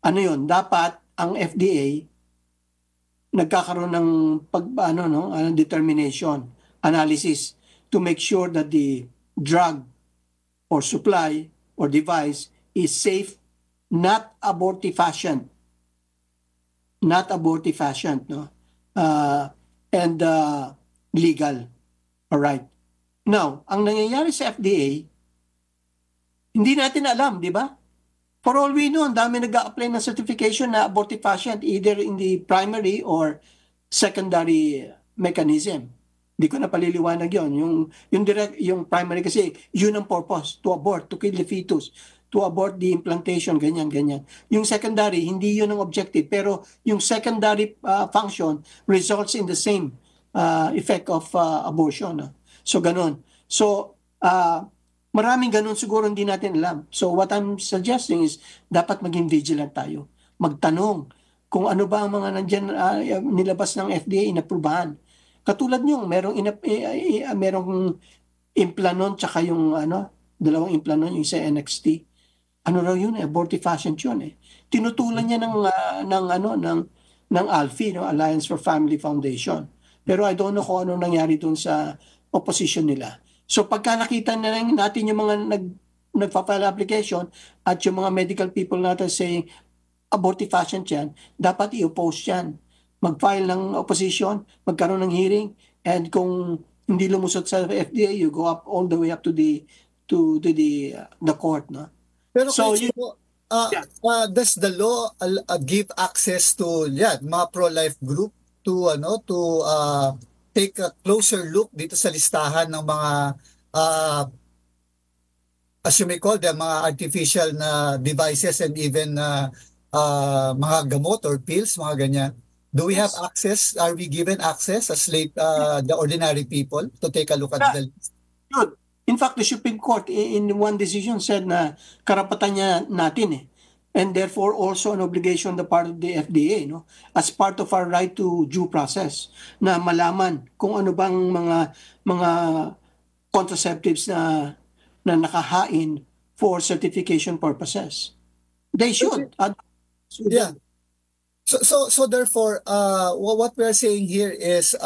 Ano yun? Dapat ang FDA nagkakaroon ng determination, analysis to make sure that the drug or supply or device is safe, not abortifacient. Not abortifacient, no? and legal. Alright. Now, ang nangyayari sa FDA, hindi natin alam, di ba? For all we know, ang dami nag-a-apply ng certification na abortifacient either in the primary or secondary mechanism. Hindi ko na paliliwanag yon. Yung primary kasi, yun ang purpose, to abort, to kill the fetus, to abort the implantation, ganyan. Yung secondary, hindi yun ang objective, pero yung secondary function results in the same effect of abortion. So, ganun. So, maraming ganun siguro hindi natin alam. So, what I'm suggesting is, dapat maging vigilant tayo. Magtanong kung ano ba ang mga nandyan nilabas ng FDA, inaprubahan. Katulad nyo, merong implanon tsaka yung dalawang implanon, yung sa NXT. Ano raw yun? Abortifacient yun eh. Tinutulan niya ng ALFI, Alliance for Family Foundation. Pero I don't know kung ano nangyari dun sa opposition nila. So pagka nakita na natin yung mga nagpa-file application at yung mga medical people natin saying abortifacient yan, dapat i-oppose yan. Mag-file ng opposition, magkaroon ng hearing, and kung hindi lumusot sa FDA, you go up all the way up to the court, no? Pero so does the law give access to mga pro-life group to take a closer look dito sa listahan ng mga as you may call them, mga artificial na devices and even mga gamot or pills, mga ganyan? Do we have access? Are we given access as the ordinary people to take a look at the list? Good. In fact, the Supreme Court in one decision said na karapatan niya natin eh. And therefore also an obligation on the part of the FDA, no? As part of our right to due process, na malaman kung ano bang mga contraceptives na nakahain for certification purposes. They should. Yeah. So therefore, what we are saying here is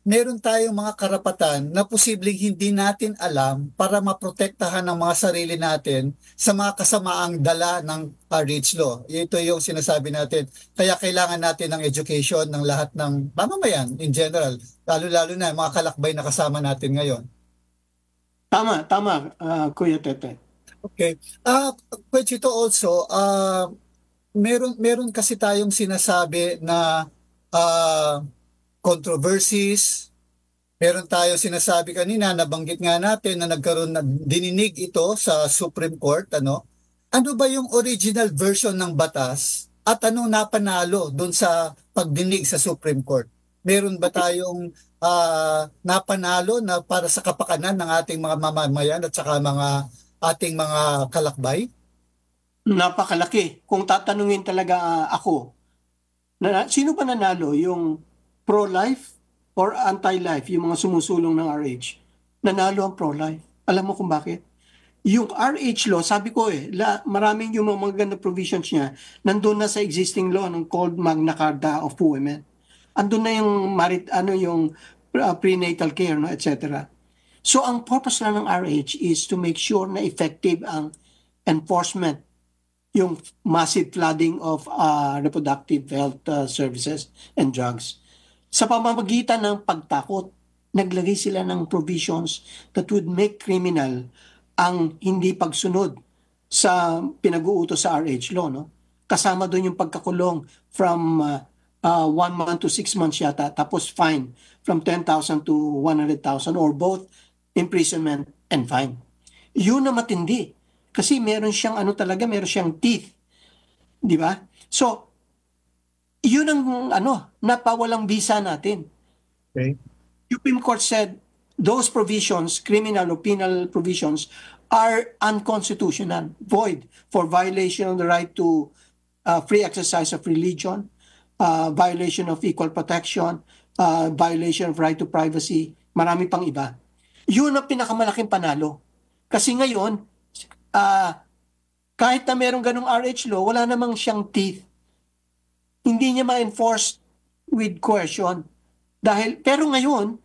meron tayong mga karapatan na posibleng hindi natin alam para maprotektahan ang mga sarili natin sa mga kasamaang dala ng RH law. Ito yung sinasabi natin. Kaya kailangan natin ng education ng lahat ng mamamayan in general, lalo-lalo na mga kalakbay na kasama natin ngayon. Tama, Kuya Tete. Okay. Pwede ito also, meron kasi tayong sinasabi na controversies. Meron tayong sinasabi kanina, nabanggit nga natin na nagkaroon na dininig ito sa Supreme Court. Ano ba yung original version ng batas at anong napanalo doon sa pagdinig sa Supreme Court? Meron ba tayong napanalo na para sa kapakanan ng ating mga mamamayan at saka ating mga kalakbay? Napakalaki. Kung tatanungin talaga ako, sino ba nanalo? Yung pro-life or anti-life? Yung mga sumusulong ng RH. Nanalo ang pro-life. Alam mo kung bakit? Yung RH law, sabi ko maraming yung mga magandang provisions niya, nandun na sa existing law ng called Magna Carta of Women. Andun na yung prenatal care, no, etc. So ang purpose lang ng RH is to make sure na effective ang enforcement, yung massive flooding of reproductive health services and drugs. Sa pamamagitan ng pagtakot, naglagay sila ng provisions that would make criminal ang hindi pagsunod sa pinag-uutos sa RH law. No? Kasama doon yung pagkakulong from 1 month to 6 months yata, tapos fine from 10,000 to 100,000 or both imprisonment and fine. Yun na matindi. Kasi meron siyang meron siyang teeth. Di ba? So, yun ang napawalang visa natin. Okay. Supreme Court said those provisions, criminal or penal provisions, are unconstitutional, void for violation of the right to free exercise of religion, violation of equal protection, violation of right to privacy, marami pang iba. Yun ang pinakamalaking panalo. Kasi ngayon, kahit na merong ganong RH law, wala namang siyang teeth. Hindi niya ma-enforce with coercion. Pero ngayon,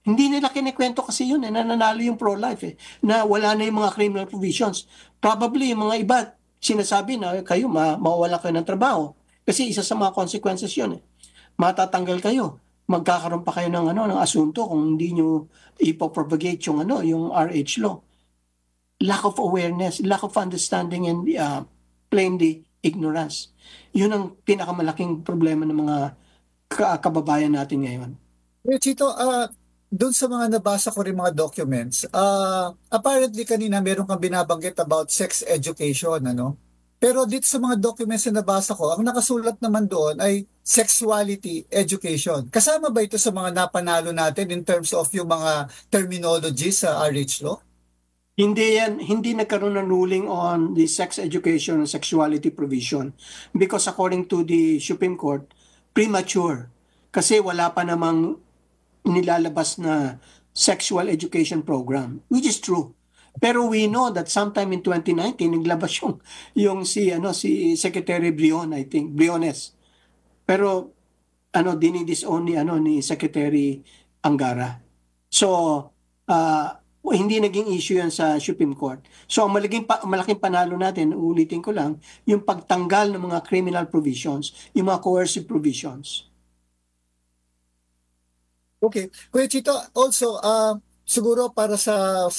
hindi nila kinikwento kasi yun, nananalo yung pro-life na wala na yung mga criminal provisions. Probably yung mga iba, sinasabi na kayo, mawawala kayo ng trabaho. Kasi isa sa mga consequences yun matatanggal kayo. Magkakaroon pa kayo ng asunto kung hindi nyo ipopropagate yung RH law. Lack of awareness, lack of understanding, and plainly ignorance. Yun ang pinakamalaking problema ng mga kababayan natin ngayon. Chito, doon sa mga nabasa ko rin mga documents, apparently kanina meron kang binabanggit about sex education, ano? Pero dito sa mga documents na nabasa ko, ang nakasulat naman doon ay sexuality education. Kasama ba ito sa mga napanalo natin in terms of yung mga terminology sa RH law? Hindi nagkaroon ng ruling on the sex education and sexuality provision because according to the Supreme Court, premature. Kasi wala pa namang nilalabas na sexual education program, which is true. Pero we know that sometime in 2019 naglabas yung si Secretary Briones. Pero dinidisown ni Secretary Angara. So hindi naging issue yan sa Supreme Court. So ang malaking panalo natin, ulitin ko lang, yung pagtanggal ng mga criminal provisions, yung mga coercive provisions. Okay. Kuya Chito, also siguro para sa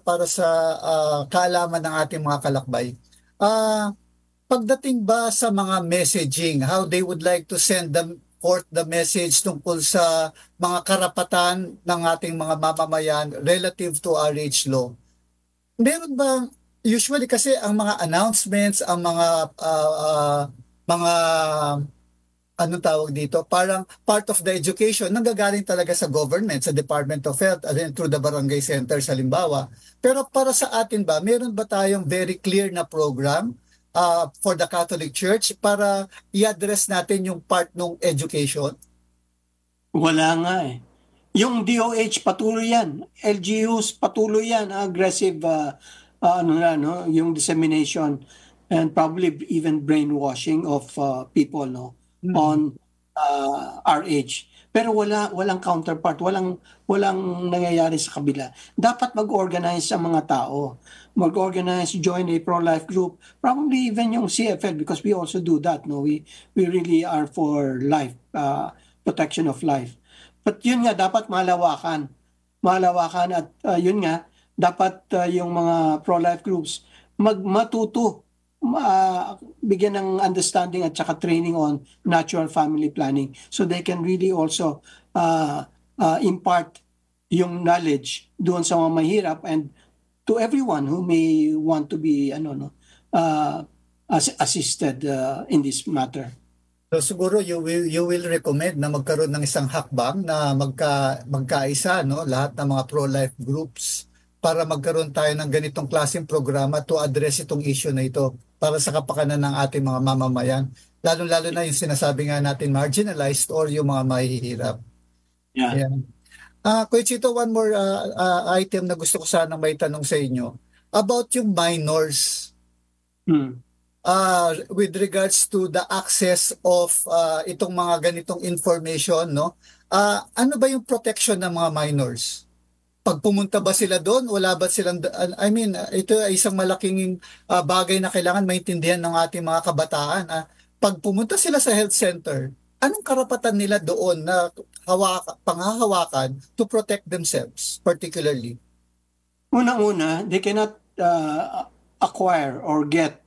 para sa kaalaman ng ating mga kalakbay. Pagdating ba sa mga messaging, how they would like to send forth the message tungkol sa mga karapatan ng ating mga mamamayan relative to RH law. Meron ba, usually kasi ang mga announcements, ang mga anong tawag dito, parang part of the education nanggagaling talaga sa government, sa Department of Health, through the barangay centers halimbawa. Pero para sa atin ba, meron ba tayong very clear na program for the Catholic Church para i-address natin yung part ng education? Wala nga eh. Yung DOH patuloy yan. LGUs patuloy yan. Aggressive yung dissemination and probably even brainwashing of people on RH. Pero walang counterpart, walang nangyayari sa kabila. Dapat mag-organize ang mga tao. Mag-organize, join a pro-life group, probably even yung CFL because we also do that. We really are for life, protection of life. But yun nga, dapat malawakan at yun nga, dapat yung mga pro-life groups matuto, bigyan ng understanding at saka training on natural family planning so they can really also impart yung knowledge doon sa mga mahirap and to everyone who may want to be assisted in this matter. So siguro you will recommend na magkaroon ng isang hakbang na magkaisa lahat ng mga pro-life groups para magkaroon tayo ng ganitong klaseng programa to address itong issue na ito para sa kapakanan ng ating mga mamamayan. Lalo-lalo na yung sinasabi nga natin marginalized or yung mga mahihirap. Yeah. Kuya Chito, one more item na gusto ko sanang may tanong sa inyo. About yung minors. With regards to the access of itong mga ganitong information, ano ba yung protection ng mga minors? Pag pumunta ba sila doon, wala ba silang, ito ay isang malaking bagay na kailangan maintindihan ng ating mga kabataan. Pag pumunta sila sa health center, anong karapatan nila doon na panghahawakan to protect themselves, particularly? Unang-una, they cannot acquire or get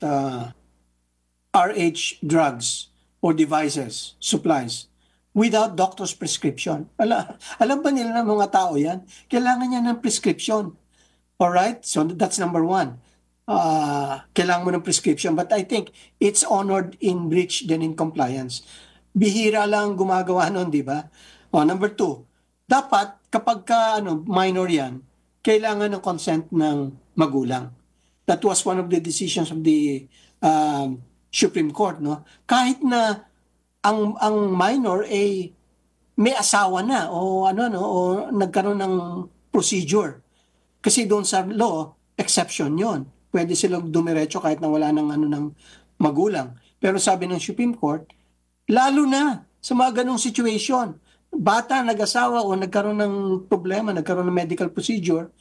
RH drugs or devices, supplies, without doctor's prescription. Alam ba nila ng mga tao yan? Kailangan niya ng prescription. Alright? So that's number one. Kailangan mo ng prescription. But I think it's honored in breach than in compliance. Bihira lang gumagawa nun, di ba? Number two, dapat kapag minor yan, kailangan ng consent ng magulang. That was one of the decisions of the Supreme Court. Kahit na ang minor may asawa na o nagkaroon ng procedure. Kasi doon sa law, exception yon. Pwede silang dumiretso kahit na wala ng magulang. Pero sabi ng Supreme Court, lalo na sa mga ganong situation, bata, nag-asawa o nagkaroon ng problema, nagkaroon ng medical procedure,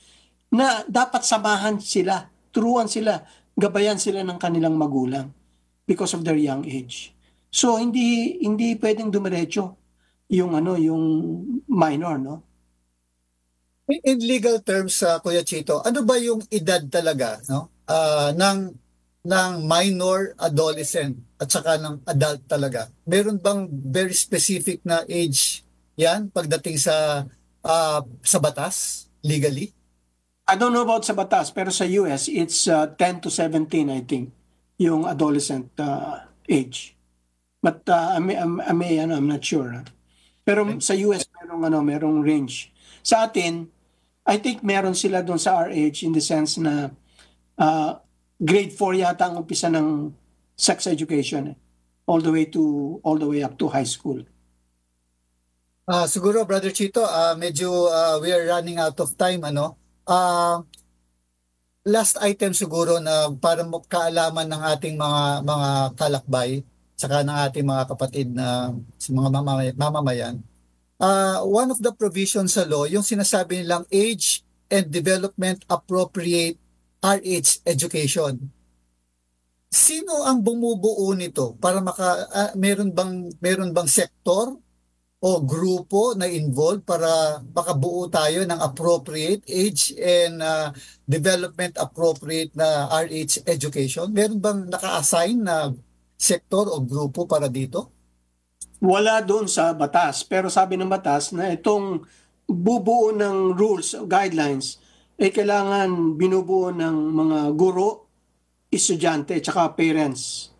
na dapat samahan sila, turuan sila, gabayan sila ng kanilang magulang because of their young age. So hindi pwedeng dumiretso yung yung minor, no? In legal terms, Kuya Chito, ano ba yung edad talaga, no? Ng minor, adolescent at saka ng adult talaga? Meron bang very specific na age yan pagdating sa batas legally? I don't know about sa batas, pero sa US, it's 10 to 17, I think, yung adolescent age. But I'm not sure. Pero sa US, merong range. Sa atin, I think meron sila doon sa our age in the sense na grade 4 yata ang umpisa ng sex education, all the way up to high school. Siguro, Brother Chito, medyo we are running out of time, last item siguro na para kaalaman ng ating mga kalakbay saka ng ating mga kapatid na mga mamamayan. One of the provisions sa law, yung sinasabi nilang age and development appropriate RH education. Sino ang bumubuo nito para meron bang sektor o grupo na involved para makabuo tayo ng appropriate age and development appropriate na RH education? Meron bang naka-assign na sektor o grupo para dito? Wala doon sa batas, pero sabi ng batas na itong bubuo ng rules o guidelines ay kailangan binubuo ng mga guro, estudyante, tsaka parents.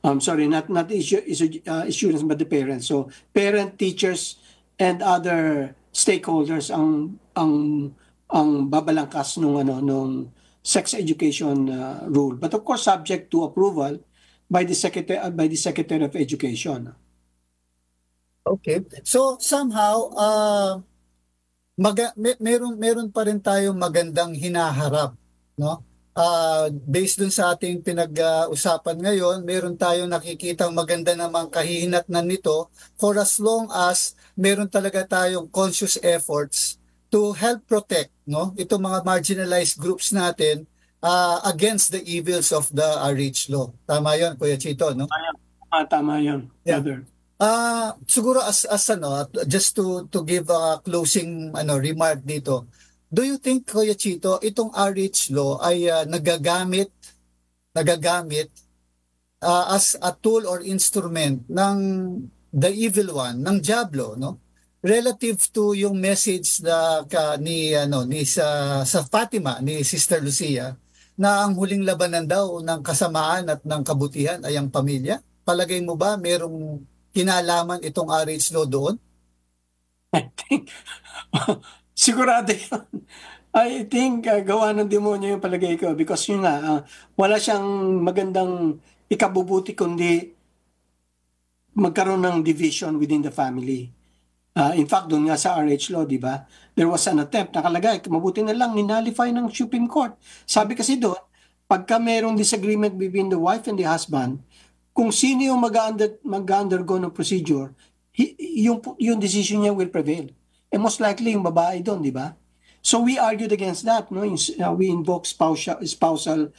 Not students but the parents. So parent, teachers, and other stakeholders ang babalangkas nung sex education rule. But of course, subject to approval by the Secretary of Education. Okay. So somehow meron pa rin tayong magandang hinaharap, no? Based dun sa ating pinag-usapan ngayon, meron tayong nakikitang maganda namang kahihinatnan nito for as long as meron talaga tayong conscious efforts to help protect, no, itong mga marginalized groups natin against the evils of the RH law. Tama 'yon, Kuya Chito, no? Tama 'yon, brother. Siguro as just to give a closing remark dito. Do you think, Kuya Chito, itong RH law ay nagagamit as a tool or instrument ng the evil one, ng Diablo, no? Relative to yung message na sa Fatima ni Sister Lucia na ang huling labanan daw ng kasamaan at ng kabutihan ay ang pamilya. Palagay mo ba merong kinalaman itong RH law doon? I think sigurado yun. I think gawa ng demonyo yung palagay ko because yun nga, wala siyang magandang ikabubuti kundi magkaroon ng division within the family. In fact, doon nga sa RH law, di ba, there was an attempt, nakalagay, mabuti na lang, ninalify ng Supreme Court. Sabi kasi doon, pagka mayroong disagreement between the wife and the husband, kung sino yung mag-undergo ng procedure, yung decision niya will prevail. And most likely yung babae doon, di ba? So we argued against that, no? We invoke spousal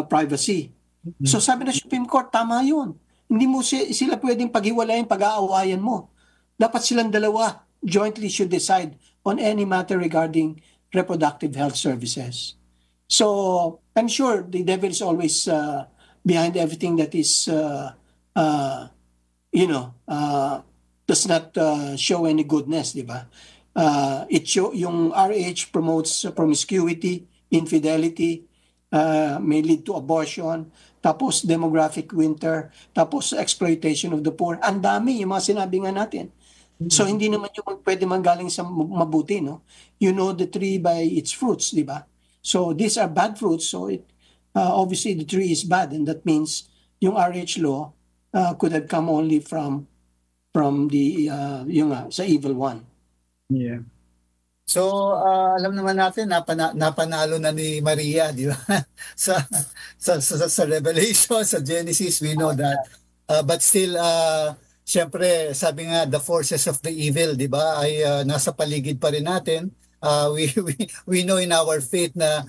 privacy. Mm-hmm. So sabi ng Supreme Court, tama yun. Hindi mo sila pwedeng paghiwalayin, pag-aawayan mo. Dapat silang dalawa jointly should decide on any matter regarding reproductive health services. So I'm sure the devil is always behind everything that is, does not show any goodness, di ba? Yung RH promotes promiscuity, infidelity, may lead to abortion, tapos demographic winter, tapos exploitation of the poor. Ang dami yung mga sinabi nga natin. So hindi naman yung pwede manggaling sa mabuti, no? You know the tree by its fruits, di ba? So these are bad fruits, so obviously the tree is bad, and that means yung RH law could have come only from the sa evil one. Yeah. So alam naman natin napanalo na ni Maria, di ba? sa Revelation, sa Genesis, we know that. But still syempre sabi nga the forces of the evil, di ba, ay nasa paligid pa rin natin. we know in our faith na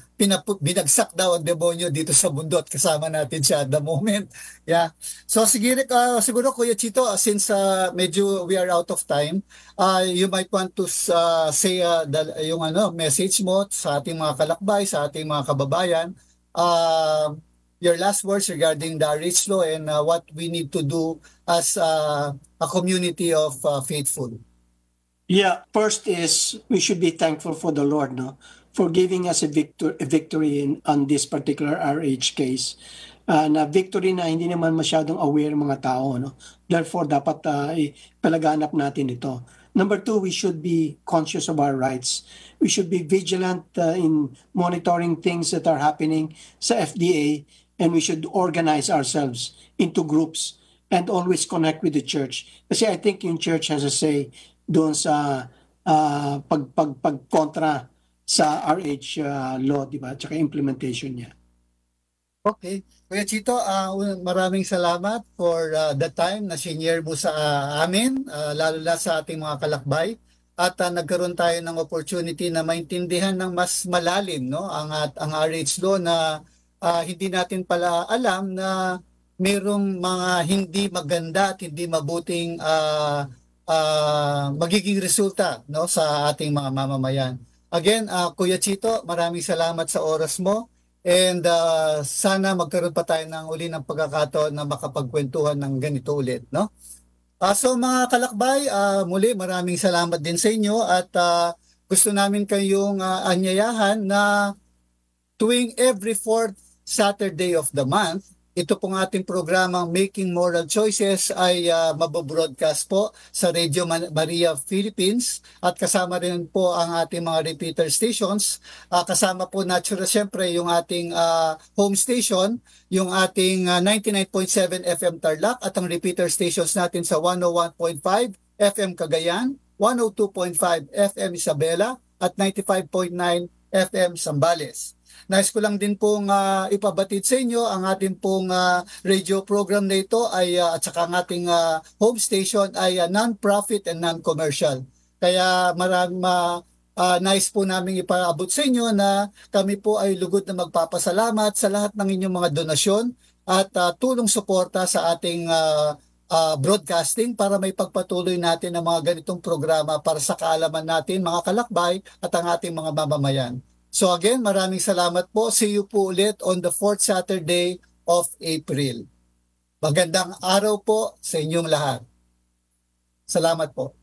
binagsak daw ang demonyo dito sa mundo at kasama natin siya at the moment. Yeah. So siguro Kuya Chito, since medyo we are out of time, you might want to say yung message mo sa ating mga kalakbay, sa ating mga kababayan. Your last words regarding the RH law and what we need to do as a community of faithful. Yeah, first is we should be thankful for the Lord, no, for giving us a victory on this particular RH case. Na victory na hindi naman masyadong aware mga tao, no. Therefore, dapat palaganap natin ito. Number two, we should be conscious of our rights. We should be vigilant in monitoring things that are happening sa FDA, and we should organize ourselves into groups and always connect with the church. Kasi I think yung church has a say doon sa pagkontra sa RH law, di ba? Tsaka implementation niya. Okay. Kuya Chito, maraming salamat for the time na senior mo sa amin, lalo na sa ating mga kalakbay. At nagkaroon tayo ng opportunity na maintindihan ng mas malalim, no, ang RH law na hindi natin pala alam na mayroong mga hindi maganda at hindi mabuting magiging resulta, no, sa ating mga mamamayan. Again, Kuya Chito, maraming salamat sa oras mo and sana magkaroon pa tayo ng uli ng pagkakataon na makapagkwentuhan ng ganito ulit, no? So mga kalakbay, muli maraming salamat din sa inyo at gusto namin kayong anyayahan na tuwing every fourth Saturday of the month, ito pong ating programang Making Moral Choices ay mabobroadcast po sa Radio Maria Philippines at kasama rin po ang ating mga repeater stations. Kasama po natural siyempre yung ating home station, yung ating 99.7 FM Tarlac at ang repeater stations natin sa 101.5 FM Cagayan, 102.5 FM Isabela at 95.9 FM Zambales. Nais ko lang din pong ipabatid sa inyo ang ating pong radio program na ito ay at saka ang ating home station ay non-profit and non-commercial. Kaya nais po namin ipaabot sa inyo na kami po ay lugod na magpapasalamat sa lahat ng inyong mga donasyon at tulong suporta sa ating broadcasting para may pagpatuloy natin ang mga ganitong programa para sa kaalaman natin mga kalakbay at ang ating mga mamamayan. So again, maraming salamat po. See you po ulit on the 4th Saturday of April. Magandang araw po sa inyong lahat. Salamat po.